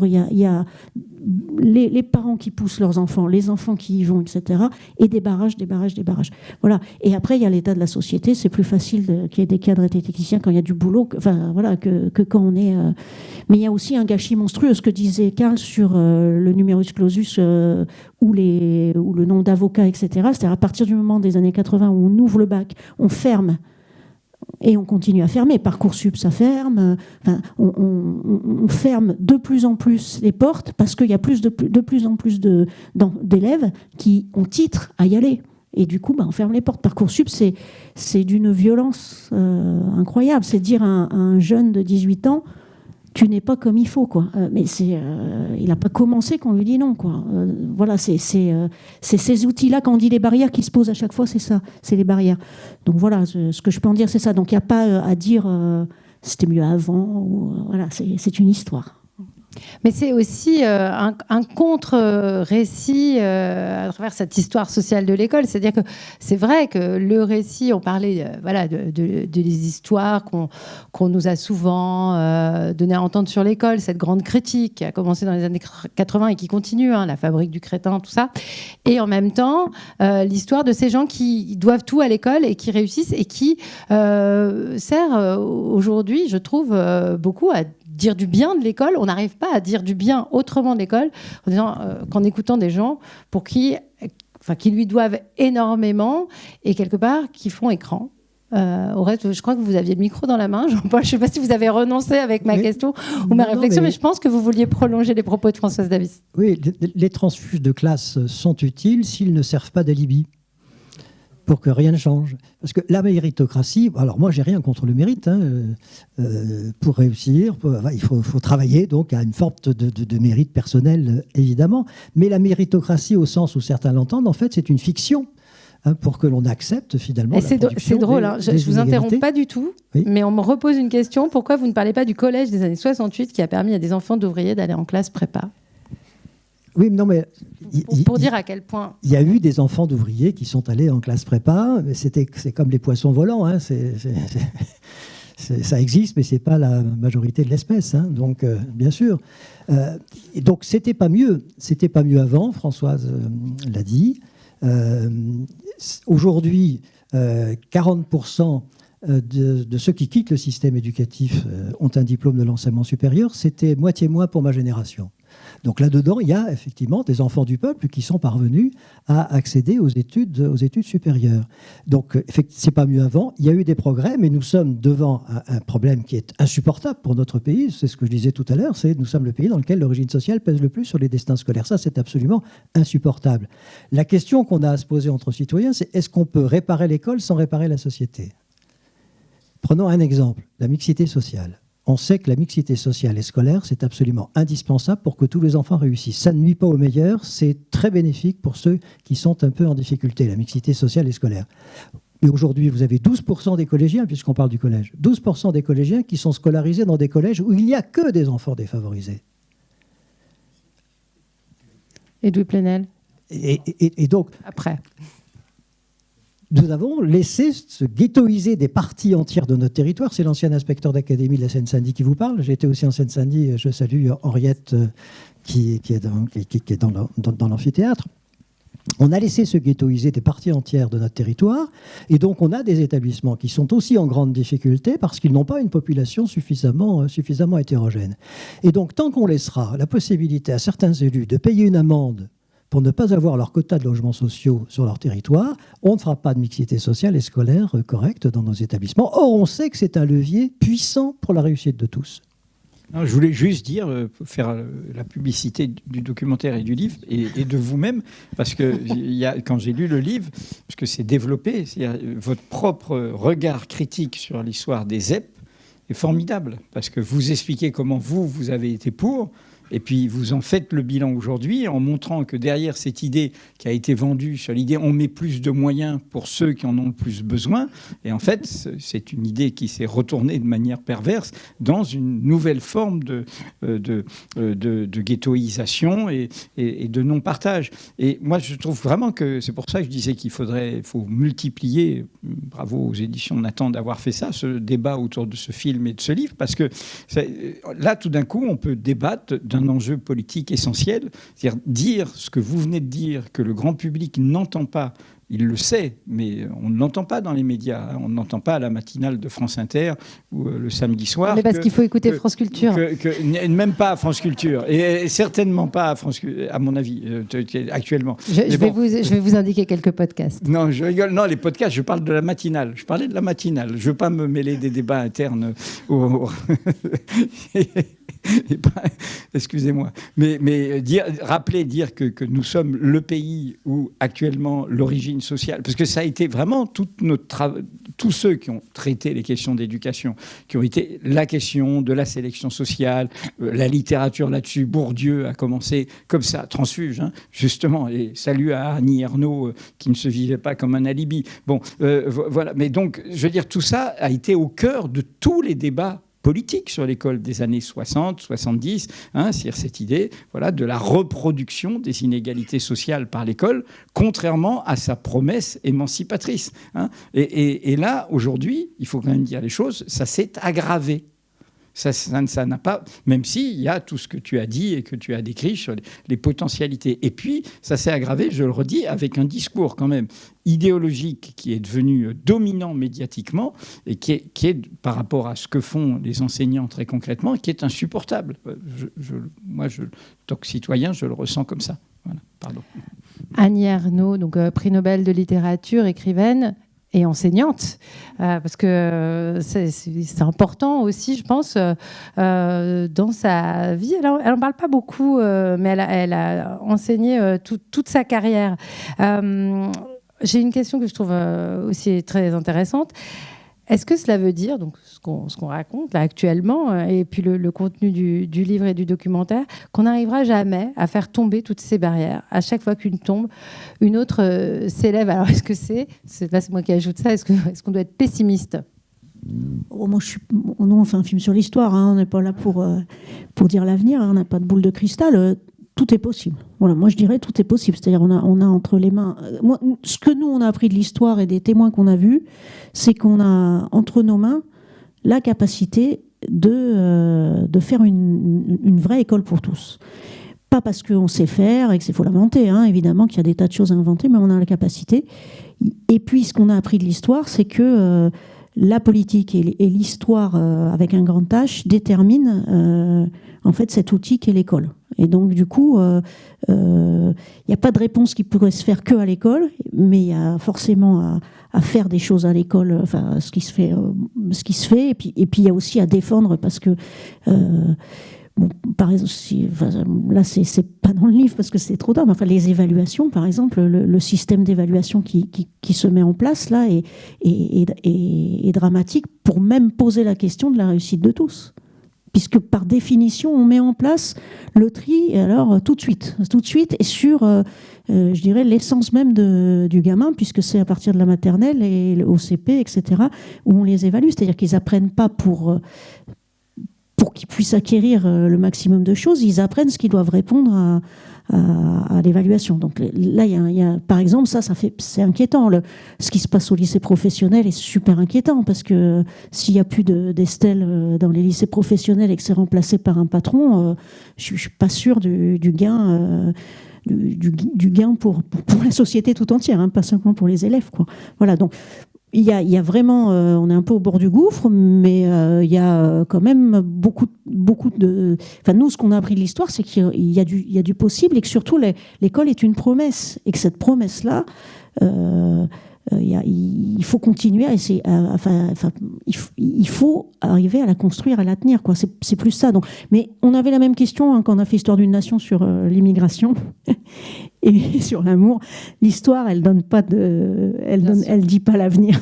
Speaker 2: Il y a les parents qui poussent leurs enfants, les enfants qui y vont, etc. Et des barrages. Voilà. Et après, il y a l'état de la société. C'est plus facile qu'il y ait des cadres et des techniciens quand il y a du boulot, que quand on est... Mais il y a aussi un gâchis monstrueux. Ce que disait Karl sur le numerus clausus ou le nombre d'avocats, etc. C'est-à-dire à partir du moment des années 80 où on ouvre le bac, on ferme. Et on continue à fermer. Parcoursup, ça ferme. On ferme de plus en plus les portes parce qu'il y a de plus en plus d'élèves qui ont titre à y aller. Et du coup, on ferme les portes. Parcoursup, c'est d'une violence incroyable. C'est dire à un jeune de 18 ans, tu n'es pas comme il faut, quoi. Mais il n'a pas commencé qu'on lui dit non, quoi. Voilà, c'est ces outils-là, quand on dit les barrières qui se posent à chaque fois, c'est ça, c'est les barrières. Donc voilà, ce que je peux en dire, c'est ça. Donc il n'y a pas à dire c'était mieux avant. Voilà, c'est une histoire.
Speaker 1: Mais c'est aussi un contre-récit à travers cette histoire sociale de l'école. C'est-à-dire que c'est vrai que le récit, on parlait des histoires qu'on nous a souvent donné à entendre sur l'école, cette grande critique qui a commencé dans les années 80 et qui continue, la fabrique du crétin, tout ça. Et en même temps, l'histoire de ces gens qui doivent tout à l'école et qui réussissent et qui sert aujourd'hui, je trouve, beaucoup à dire du bien de l'école. On n'arrive pas à dire du bien autrement de l'école qu'en écoutant des gens qui lui doivent énormément et quelque part qui font écran. Au reste, je crois que vous aviez le micro dans la main. Je ne sais pas si vous avez renoncé avec ma question ou ma réflexion, mais je pense que vous vouliez prolonger les propos de Françoise Davis.
Speaker 6: Oui, les transfuges de classe sont utiles s'ils ne servent pas d'alibi, pour que rien ne change. Parce que la méritocratie, alors moi j'ai rien contre le mérite, pour réussir, il faut travailler donc à une forme de mérite personnel, évidemment, mais la méritocratie au sens où certains l'entendent, en fait c'est une fiction, pour que l'on accepte finalement la production.
Speaker 1: C'est drôle, je ne vous interromps pas du tout, oui. Mais on me repose une question, pourquoi vous ne parlez pas du collège des années 68 qui a permis à des enfants d'ouvriers d'aller en classe prépa ?
Speaker 6: Oui, non, mais
Speaker 1: pour dire à quel point
Speaker 6: il y a eu des enfants d'ouvriers qui sont allés en classe prépa, mais c'est comme les poissons volants, Ça existe, mais ce n'est pas la majorité de l'espèce. Hein. Donc, bien sûr. Et donc, c'était pas mieux. C'était pas mieux avant, Françoise l'a dit. Aujourd'hui, 40% de ceux qui quittent le système éducatif ont un diplôme de l'enseignement supérieur. C'était moitié moins pour ma génération. Donc là-dedans, il y a effectivement des enfants du peuple qui sont parvenus à accéder aux études supérieures. Donc, c'est pas mieux avant. Il y a eu des progrès, mais nous sommes devant un problème qui est insupportable pour notre pays. C'est ce que je disais tout à l'heure, c'est nous sommes le pays dans lequel l'origine sociale pèse le plus sur les destins scolaires. Ça, c'est absolument insupportable. La question qu'on a à se poser entre citoyens, c'est est-ce qu'on peut réparer l'école sans réparer la société ? Prenons un exemple, la mixité sociale. On sait que la mixité sociale et scolaire, c'est absolument indispensable pour que tous les enfants réussissent. Ça ne nuit pas aux meilleurs, c'est très bénéfique pour ceux qui sont un peu en difficulté, la mixité sociale et scolaire. Et aujourd'hui, vous avez 12% des collégiens, puisqu'on parle du collège, 12% des collégiens qui sont scolarisés dans des collèges où il n'y a que des enfants défavorisés.
Speaker 1: Edoui Plenel.
Speaker 6: Et donc...
Speaker 1: Après.
Speaker 6: Nous avons laissé se ghettoiser des parties entières de notre territoire. C'est l'ancien inspecteur d'académie de la Seine-Saint-Denis qui vous parle. J'étais aussi en Seine-Saint-Denis. Je salue Henriette qui est dans l'amphithéâtre. On a laissé se ghettoiser des parties entières de notre territoire. Et donc, on a des établissements qui sont aussi en grande difficulté parce qu'ils n'ont pas une population suffisamment hétérogène. Et donc, tant qu'on laissera la possibilité à certains élus de payer une amende pour ne pas avoir leur quota de logements sociaux sur leur territoire, on ne fera pas de mixité sociale et scolaire correcte dans nos établissements. Or, on sait que c'est un levier puissant pour la réussite de tous.
Speaker 4: Non, je voulais juste dire, faire la publicité du documentaire et du livre, et de vous-même, parce que quand j'ai lu le livre, parce que c'est développé, votre propre regard critique sur l'histoire des ZEP est formidable, parce que vous expliquez comment vous avez été pour, et puis vous en faites le bilan aujourd'hui en montrant que derrière cette idée qui a été vendue sur l'idée on met plus de moyens pour ceux qui en ont le plus besoin, et en fait c'est une idée qui s'est retournée de manière perverse dans une nouvelle forme de ghettoisation et de non-partage. Et moi je trouve vraiment que c'est pour ça que je disais qu'il faut multiplier, bravo aux éditions Nathan d'avoir fait ça, ce débat autour de ce film et de ce livre, parce que là tout d'un coup on peut débattre d'un enjeu politique essentiel, c'est-à-dire dire ce que vous venez de dire, que le grand public n'entend pas. Il le sait, mais on ne l'entend pas dans les médias. On ne l'entend pas à la matinale de France Inter ou le samedi soir.
Speaker 1: Mais parce qu'il faut écouter France Culture.
Speaker 4: Même pas à France Culture. Et certainement pas à France Culture, à mon avis, actuellement.
Speaker 1: Je vais vous indiquer quelques podcasts.
Speaker 4: Non, je rigole. Non, les podcasts, je parle de la matinale. Je parlais de la matinale. Je ne veux pas me mêler des débats internes. Excusez-moi. Mais dire que nous sommes le pays où actuellement l'origine sociale, parce que ça a été vraiment tous ceux qui ont traité les questions d'éducation, qui ont été la question de la sélection sociale, la littérature là-dessus. Bourdieu a commencé comme ça, transfuge, hein, justement, et salut à Annie Ernaux qui ne se vivait pas comme un alibi. Bon, voilà. Mais donc, je veux dire, tout ça a été au cœur de tous les débats politique sur l'école des années 60, 70, c'est-à-dire cette idée de la reproduction des inégalités sociales par l'école, contrairement à sa promesse émancipatrice. Et là, aujourd'hui, il faut quand même dire les choses, ça s'est aggravé. Ça n'a pas, même s'il y a tout ce que tu as dit et que tu as décrit sur les potentialités. Et puis, ça s'est aggravé, je le redis, avec un discours quand même idéologique qui est devenu dominant médiatiquement et qui est par rapport à ce que font les enseignants très concrètement, qui est insupportable. Moi, en tant que citoyen, je le ressens comme ça. Voilà, pardon.
Speaker 1: Annie Ernaux, donc prix Nobel de littérature, écrivaine et enseignante, parce que c'est important aussi, je pense, dans sa vie. Elle n'en parle pas beaucoup, mais elle a enseigné toute sa carrière. J'ai une question que je trouve aussi très intéressante. Est-ce que cela veut dire, donc ce qu'on raconte là actuellement, et puis le contenu du livre et du documentaire, qu'on n'arrivera jamais à faire tomber toutes ces barrières? À chaque fois qu'une tombe, une autre s'élève. Alors est-ce que là c'est moi qui ajoute ça, est-ce qu'on doit être pessimiste?
Speaker 2: Nous, on fait un film sur l'histoire, on n'est pas là pour dire l'avenir, on n'a pas de boule de cristal. Tout est possible. Voilà, moi je dirais tout est possible. C'est-à-dire on a entre les mains... ce que nous on a appris de l'histoire et des témoins qu'on a vus, c'est qu'on a entre nos mains la capacité de faire une vraie école pour tous. Pas parce qu'on sait faire et qu'il faut l'inventer, hein, évidemment qu'il y a des tas de choses à inventer, mais on a la capacité. Et puis, ce qu'on a appris de l'histoire, c'est que la politique et l'histoire avec un grand H déterminent en fait cet outil qu'est l'école. Et donc, du coup, il n'y a pas de réponse qui pourrait se faire qu'à l'école, mais il y a forcément à faire des choses à l'école, enfin, ce qui se fait. Et puis, il y a aussi à défendre parce que... bon, par exemple, là, c'est pas dans le livre parce que c'est trop tard, mais enfin, les évaluations, par exemple, le système d'évaluation qui se met en place là est dramatique pour même poser la question de la réussite de tous. Puisque par définition, on met en place le tri, alors tout de suite, et sur, je dirais, l'essence même du gamin, puisque c'est à partir de la maternelle et au CP, etc., où on les évalue. C'est-à-dire qu'ils apprennent pas pour qu'ils puissent acquérir le maximum de choses, ils apprennent ce qu'ils doivent répondre à l'évaluation. Donc là, il y a, par exemple, c'est inquiétant. Ce qui se passe au lycée professionnel est super inquiétant parce que s'il n'y a plus d'Estelle dans les lycées professionnels et que c'est remplacé par un patron, je ne suis pas sûre du gain. Du gain pour la société tout entière, hein, pas simplement pour les élèves, quoi. Voilà, donc il y a vraiment, on est un peu au bord du gouffre, mais il y a quand même beaucoup de... Enfin, nous, ce qu'on a appris de l'histoire, c'est qu'il y a du possible et que surtout l'école est une promesse et que cette promesse-là, il faut continuer à essayer, il faut arriver à la construire, à la tenir, quoi. C'est plus ça. Donc, mais on avait la même question quand on a fait Histoire d'une nation sur l'immigration et sur l'amour. L'histoire, elle dit pas l'avenir.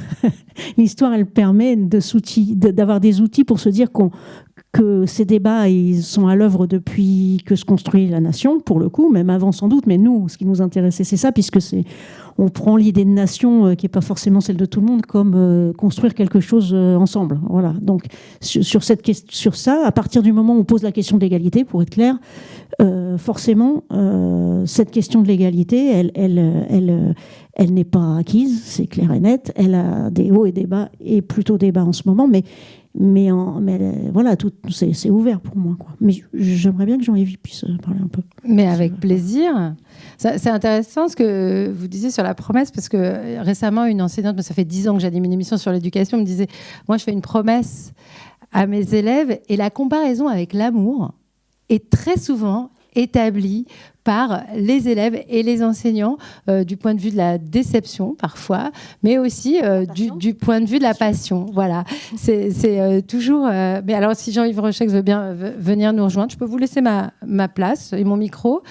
Speaker 2: L'histoire, elle permet d'avoir des outils pour se dire que ces débats, ils sont à l'œuvre depuis que se construit la nation, pour le coup, même avant sans doute. Mais nous, ce qui nous intéressait, c'est ça, puisque on prend l'idée de nation, qui n'est pas forcément celle de tout le monde, comme construire quelque chose ensemble. Voilà. Donc, sur ça, à partir du moment où on pose la question de l'égalité, pour être clair, forcément, cette question de l'égalité, elle n'est pas acquise, c'est clair et net. Elle a des hauts et des bas, et plutôt des bas en ce moment, mais voilà, c'est ouvert pour moi, quoi. Mais j'aimerais bien que Jean-Yves puisse parler un peu.
Speaker 1: Mais avec plaisir. C'est intéressant ce que vous disiez sur la promesse, parce que récemment, une enseignante, ça fait 10 ans que j'anime une émission sur l'éducation, me disait, moi, je fais une promesse à mes élèves, et la comparaison avec l'amour est très souvent établie par les élèves et les enseignants du point de vue de la déception parfois, mais aussi du point de vue de la passion. Voilà, c'est toujours... mais alors, si Jean-Yves Rochex veut bien venir nous rejoindre, je peux vous laisser ma place et mon micro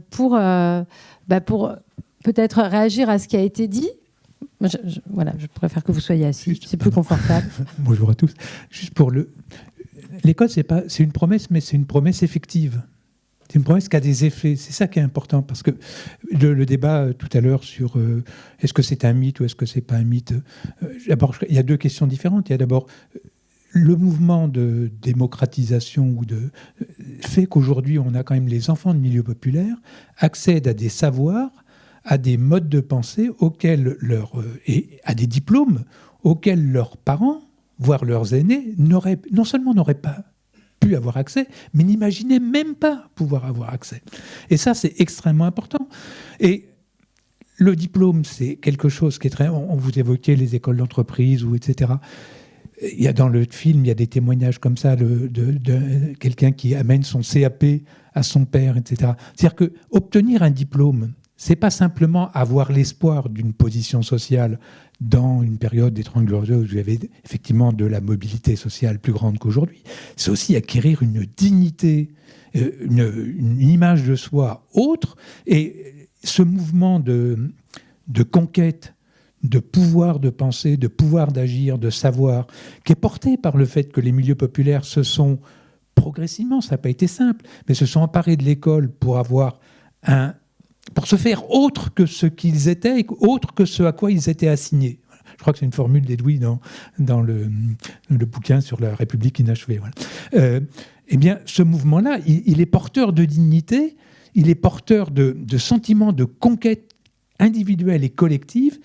Speaker 1: pour peut-être réagir à ce qui a été dit. Voilà, je préfère que vous soyez assis, c'est plus confortable.
Speaker 7: Bonjour à tous. Juste pour l'école, c'est une promesse, mais c'est une promesse effective. C'est une promesse qui a des effets. C'est ça qui est important, parce que le débat tout à l'heure sur est-ce que c'est un mythe ou est-ce que c'est pas un mythe. D'abord, il y a deux questions différentes. Il y a d'abord le mouvement de démocratisation fait qu'aujourd'hui, on a quand même les enfants de milieu populaire accèdent à des savoirs, à des modes de pensée et à des diplômes auxquels leurs parents, voire leurs aînés, non seulement n'auraient pas pu avoir accès, mais n'imaginaient même pas pouvoir avoir accès. Et ça, c'est extrêmement important. Et le diplôme, c'est quelque chose qui est très... On vous évoquait les écoles d'entreprise, etc. Dans le film, il y a des témoignages comme ça de quelqu'un qui amène son CAP à son père, etc. C'est-à-dire qu'obtenir un diplôme, c'est pas simplement avoir l'espoir d'une position sociale dans une période des 30 Glorieuses où il y avait effectivement de la mobilité sociale plus grande qu'aujourd'hui. C'est aussi acquérir une dignité, une image de soi autre. Et ce mouvement de conquête, de pouvoir de penser, de pouvoir d'agir, de savoir, qui est porté par le fait que les milieux populaires se sont progressivement, ça n'a pas été simple, mais se sont emparés de l'école pour se faire autre que ce qu'ils étaient, autre que ce à quoi ils étaient assignés. Je crois que c'est une formule d'Edoui dans le bouquin sur la République inachevée. Voilà. Eh bien, ce mouvement-là, il est porteur de dignité, il est porteur de sentiments de conquête individuelle et collective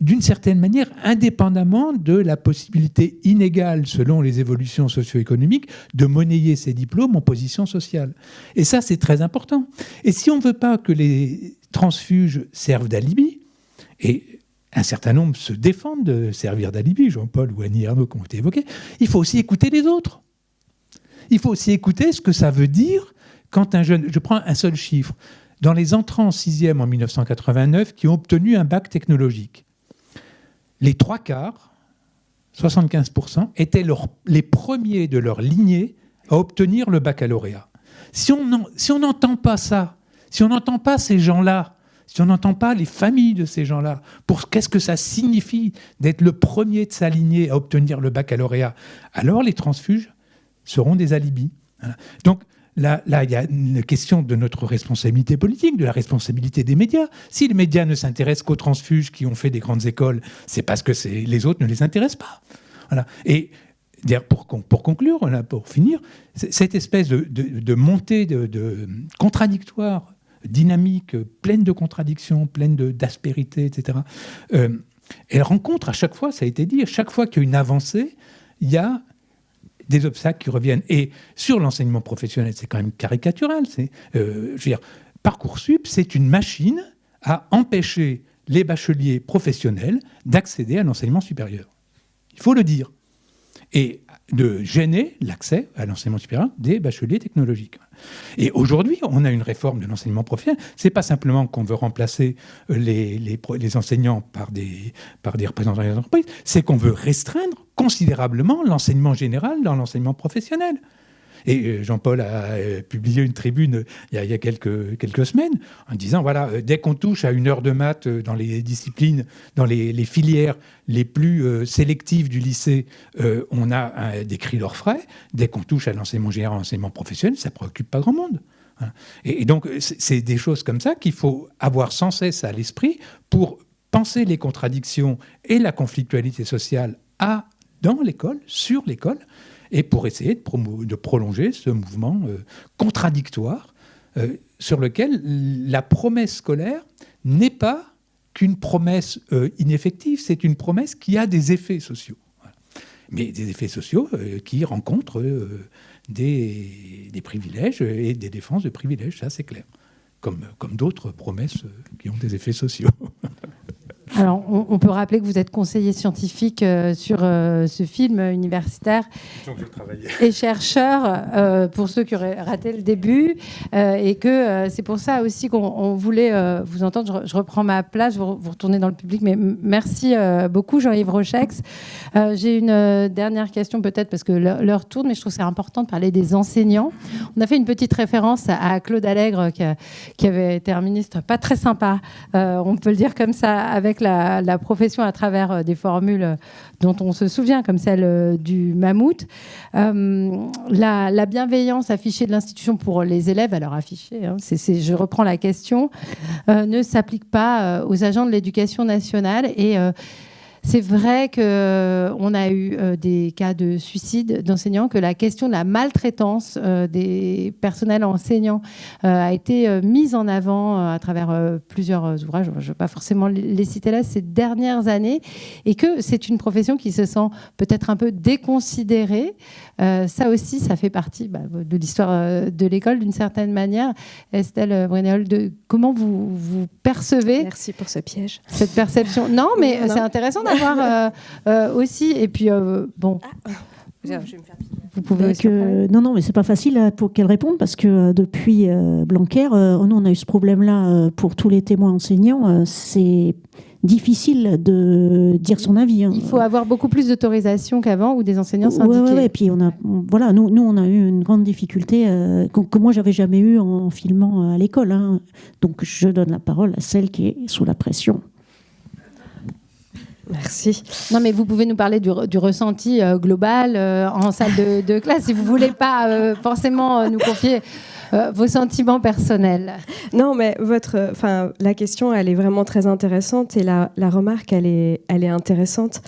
Speaker 7: d'une certaine manière, indépendamment de la possibilité inégale, selon les évolutions socio-économiques, de monnayer ces diplômes en position sociale. Et ça, c'est très important. Et si on ne veut pas que les transfuges servent d'alibi, et un certain nombre se défendent de servir d'alibi, Jean-Paul ou Annie Ernaux qui ont été évoqués, il faut aussi écouter les autres. Il faut aussi écouter ce que ça veut dire quand un jeune... Je prends un seul chiffre. Dans les entrants en 6e en 1989 qui ont obtenu un bac technologique, les 3/4, 75%, étaient les premiers de leur lignée à obtenir le baccalauréat. Si on n'entend pas ça, si on n'entend pas ces gens-là, si on n'entend pas les familles de ces gens-là, pour qu'est-ce que ça signifie d'être le premier de sa lignée à obtenir le baccalauréat, alors les transfuges seront des alibis. Donc, là, il y a une question de notre responsabilité politique, de la responsabilité des médias. Si les médias ne s'intéressent qu'aux transfuges qui ont fait des grandes écoles, c'est parce que les autres ne les intéressent pas. Voilà. Et pour conclure, pour finir, cette espèce de montée de contradictoire, dynamique, pleine de contradictions, pleine d'aspérités, etc., elle rencontre à chaque fois, ça a été dit, à chaque fois qu'il y a une avancée, il y a des obstacles qui reviennent. Et sur l'enseignement professionnel, c'est quand même caricatural. Je veux dire, Parcoursup, c'est une machine à empêcher les bacheliers professionnels d'accéder à l'enseignement supérieur. Il faut le dire. Et de gêner l'accès à l'enseignement supérieur des bacheliers technologiques. Et aujourd'hui, on a une réforme de l'enseignement professionnel. Ce n'est pas simplement qu'on veut remplacer les enseignants par des représentants des entreprises, c'est qu'on veut restreindre considérablement l'enseignement général dans l'enseignement professionnel. Et Jean-Paul a publié une tribune il y a quelques semaines en disant, voilà, dès qu'on touche à une heure de maths dans les disciplines, dans les filières les plus sélectives du lycée, on a des cris d'orfraie. Dès qu'on touche à l'enseignement général, l'enseignement professionnel, ça ne préoccupe pas grand monde. Et donc, c'est des choses comme ça qu'il faut avoir sans cesse à l'esprit pour penser les contradictions et la conflictualité sociale dans l'école, sur l'école, et pour essayer de prolonger ce mouvement contradictoire sur lequel la promesse scolaire n'est pas qu'une promesse ineffective, c'est une promesse qui a des effets sociaux. Voilà. Mais des effets sociaux qui rencontrent des privilèges et des défenses de privilèges, ça c'est clair. Comme d'autres promesses qui ont des effets sociaux.
Speaker 1: Alors, on peut rappeler que vous êtes conseiller scientifique sur ce film universitaire et chercheur, pour ceux qui auraient raté le début, et que c'est pour ça aussi qu'on voulait vous entendre. Je reprends ma place, vous retournez dans le public, mais merci beaucoup Jean-Yves Rochex. J'ai une dernière question peut-être, parce que l'heure tourne, mais je trouve que c'est important de parler des enseignants. On a fait une petite référence à Claude Allègre, qui avait été un ministre pas très sympa, on peut le dire comme ça, avec la profession à travers des formules dont on se souvient, comme celle du mammouth. La bienveillance affichée de l'institution pour les élèves, alors affichée, hein, je reprends la question, ne s'applique pas aux agents de l'éducation nationale. Et c'est vrai qu'on a eu des cas de suicide d'enseignants, que la question de la maltraitance des personnels enseignants a été mise en avant à travers plusieurs ouvrages, je ne vais pas forcément les citer là, ces dernières années, et que c'est une profession qui se sent peut-être un peu déconsidérée. Ça aussi, ça fait partie de l'histoire de l'école d'une certaine manière. Estelle Brunel, comment vous percevez...
Speaker 5: Merci pour ce piège.
Speaker 1: Cette perception. Non, mais c'est intéressant d'avoir aussi. Et puis, bon.
Speaker 5: Je vais me faire
Speaker 1: vous pouvez
Speaker 2: non, mais c'est pas facile pour qu'elle réponde, parce que depuis Blanquer, nous, on a eu ce problème-là pour tous les témoins enseignants. C'est difficile de dire son avis.
Speaker 1: Il faut avoir beaucoup plus d'autorisation qu'avant, ou des enseignants syndiqués.
Speaker 2: Oui, et puis voilà, nous, on a eu une grande difficulté que moi, j'avais jamais eu en filmant à l'école. Hein. Donc, je donne la parole à celle qui est sous la pression.
Speaker 5: Merci.
Speaker 1: Non, mais vous pouvez nous parler du ressenti global en salle de classe, si vous ne voulez pas forcément nous confier vos sentiments personnels.
Speaker 5: Non, mais la question, elle est vraiment très intéressante, et la remarque, elle est intéressante.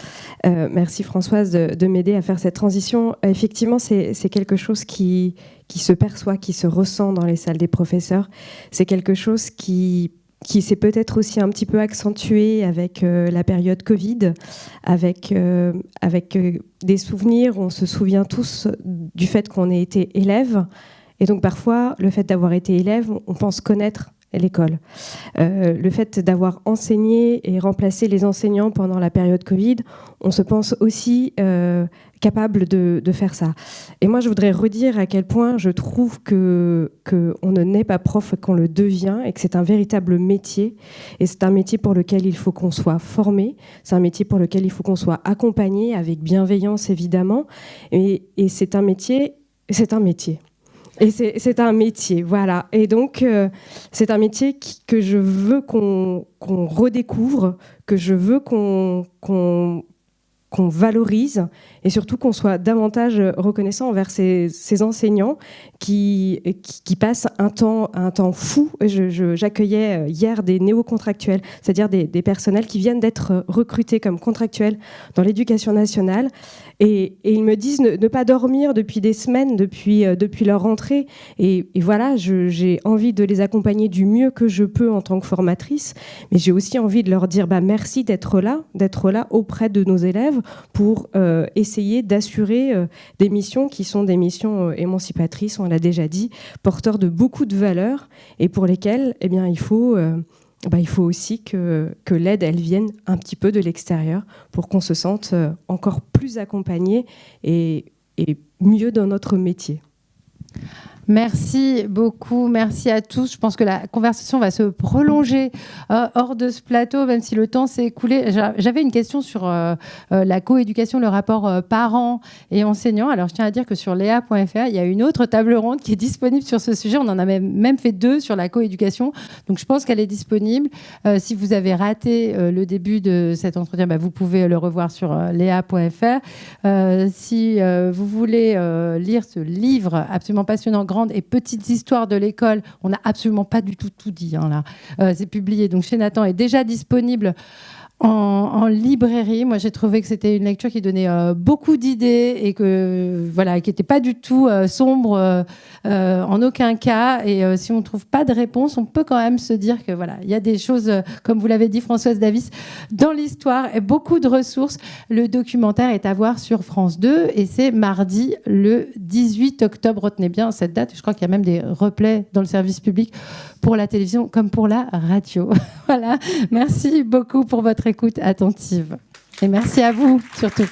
Speaker 5: Merci Françoise de m'aider à faire cette transition. Effectivement, c'est quelque chose qui se perçoit, qui se ressent dans les salles des professeurs. C'est quelque chose qui qui s'est peut-être aussi un petit peu accentué avec la période Covid, avec des souvenirs. On se souvient tous du fait qu'on ait été élève. Et donc parfois, le fait d'avoir été élève, on pense connaître l'école. Le fait d'avoir enseigné et remplacé les enseignants pendant la période Covid, on se pense aussi capable de faire ça. Et moi, je voudrais redire à quel point je trouve qu'on ne naît pas prof, qu'on le devient, et que c'est un véritable métier. Et c'est un métier pour lequel il faut qu'on soit formé, c'est un métier pour lequel il faut qu'on soit accompagné, avec bienveillance évidemment. Et c'est un métier, c'est un métier. Et c'est un métier, voilà. Et donc, c'est un métier que je veux qu'on redécouvre, que je veux qu'on valorise, et surtout qu'on soit davantage reconnaissant envers ces enseignants qui passent un temps fou. J'accueillais hier des néo-contractuels, c'est-à-dire des personnels qui viennent d'être recrutés comme contractuels dans l'éducation nationale, et ils me disent ne pas dormir depuis des semaines, depuis leur rentrée, et voilà, j'ai envie de les accompagner du mieux que je peux en tant que formatrice, mais j'ai aussi envie de leur dire merci d'être là auprès de nos élèves pour essayer d'assurer des missions qui sont des missions émancipatrices, on l'a déjà dit, porteurs de beaucoup de valeurs, et pour lesquelles il faut aussi que l'aide, elle vienne un petit peu de l'extérieur pour qu'on se sente encore plus accompagné et mieux dans notre métier.
Speaker 1: Merci beaucoup, merci à tous. Je pense que la conversation va se prolonger hors de ce plateau, même si le temps s'est écoulé. J'avais une question sur la coéducation, le rapport parents et enseignants. Alors, je tiens à dire que sur lea.fr, il y a une autre table ronde qui est disponible sur ce sujet. On en a même fait 2 sur la coéducation. Donc, je pense qu'elle est disponible. Si vous avez raté le début de cet entretien, vous pouvez le revoir sur lea.fr. Si vous voulez lire ce livre absolument passionnant, Grandes et petites histoires de l'école, on n'a absolument pas du tout dit là. C'est publié donc chez Nathan, est déjà disponible en librairie. Moi, j'ai trouvé que c'était une lecture qui donnait beaucoup d'idées et que qui n'était pas du tout sombre en aucun cas. Et si on ne trouve pas de réponse, on peut quand même se dire que il y a des choses, comme vous l'avez dit, Françoise Davis, dans l'histoire et beaucoup de ressources. Le documentaire est à voir sur France 2 et c'est mardi le 18 octobre. Retenez bien cette date. Je crois qu'il y a même des replays dans le service public pour la télévision comme pour la radio. Voilà. Merci beaucoup pour votre écoute attentive. Et merci à vous, surtout.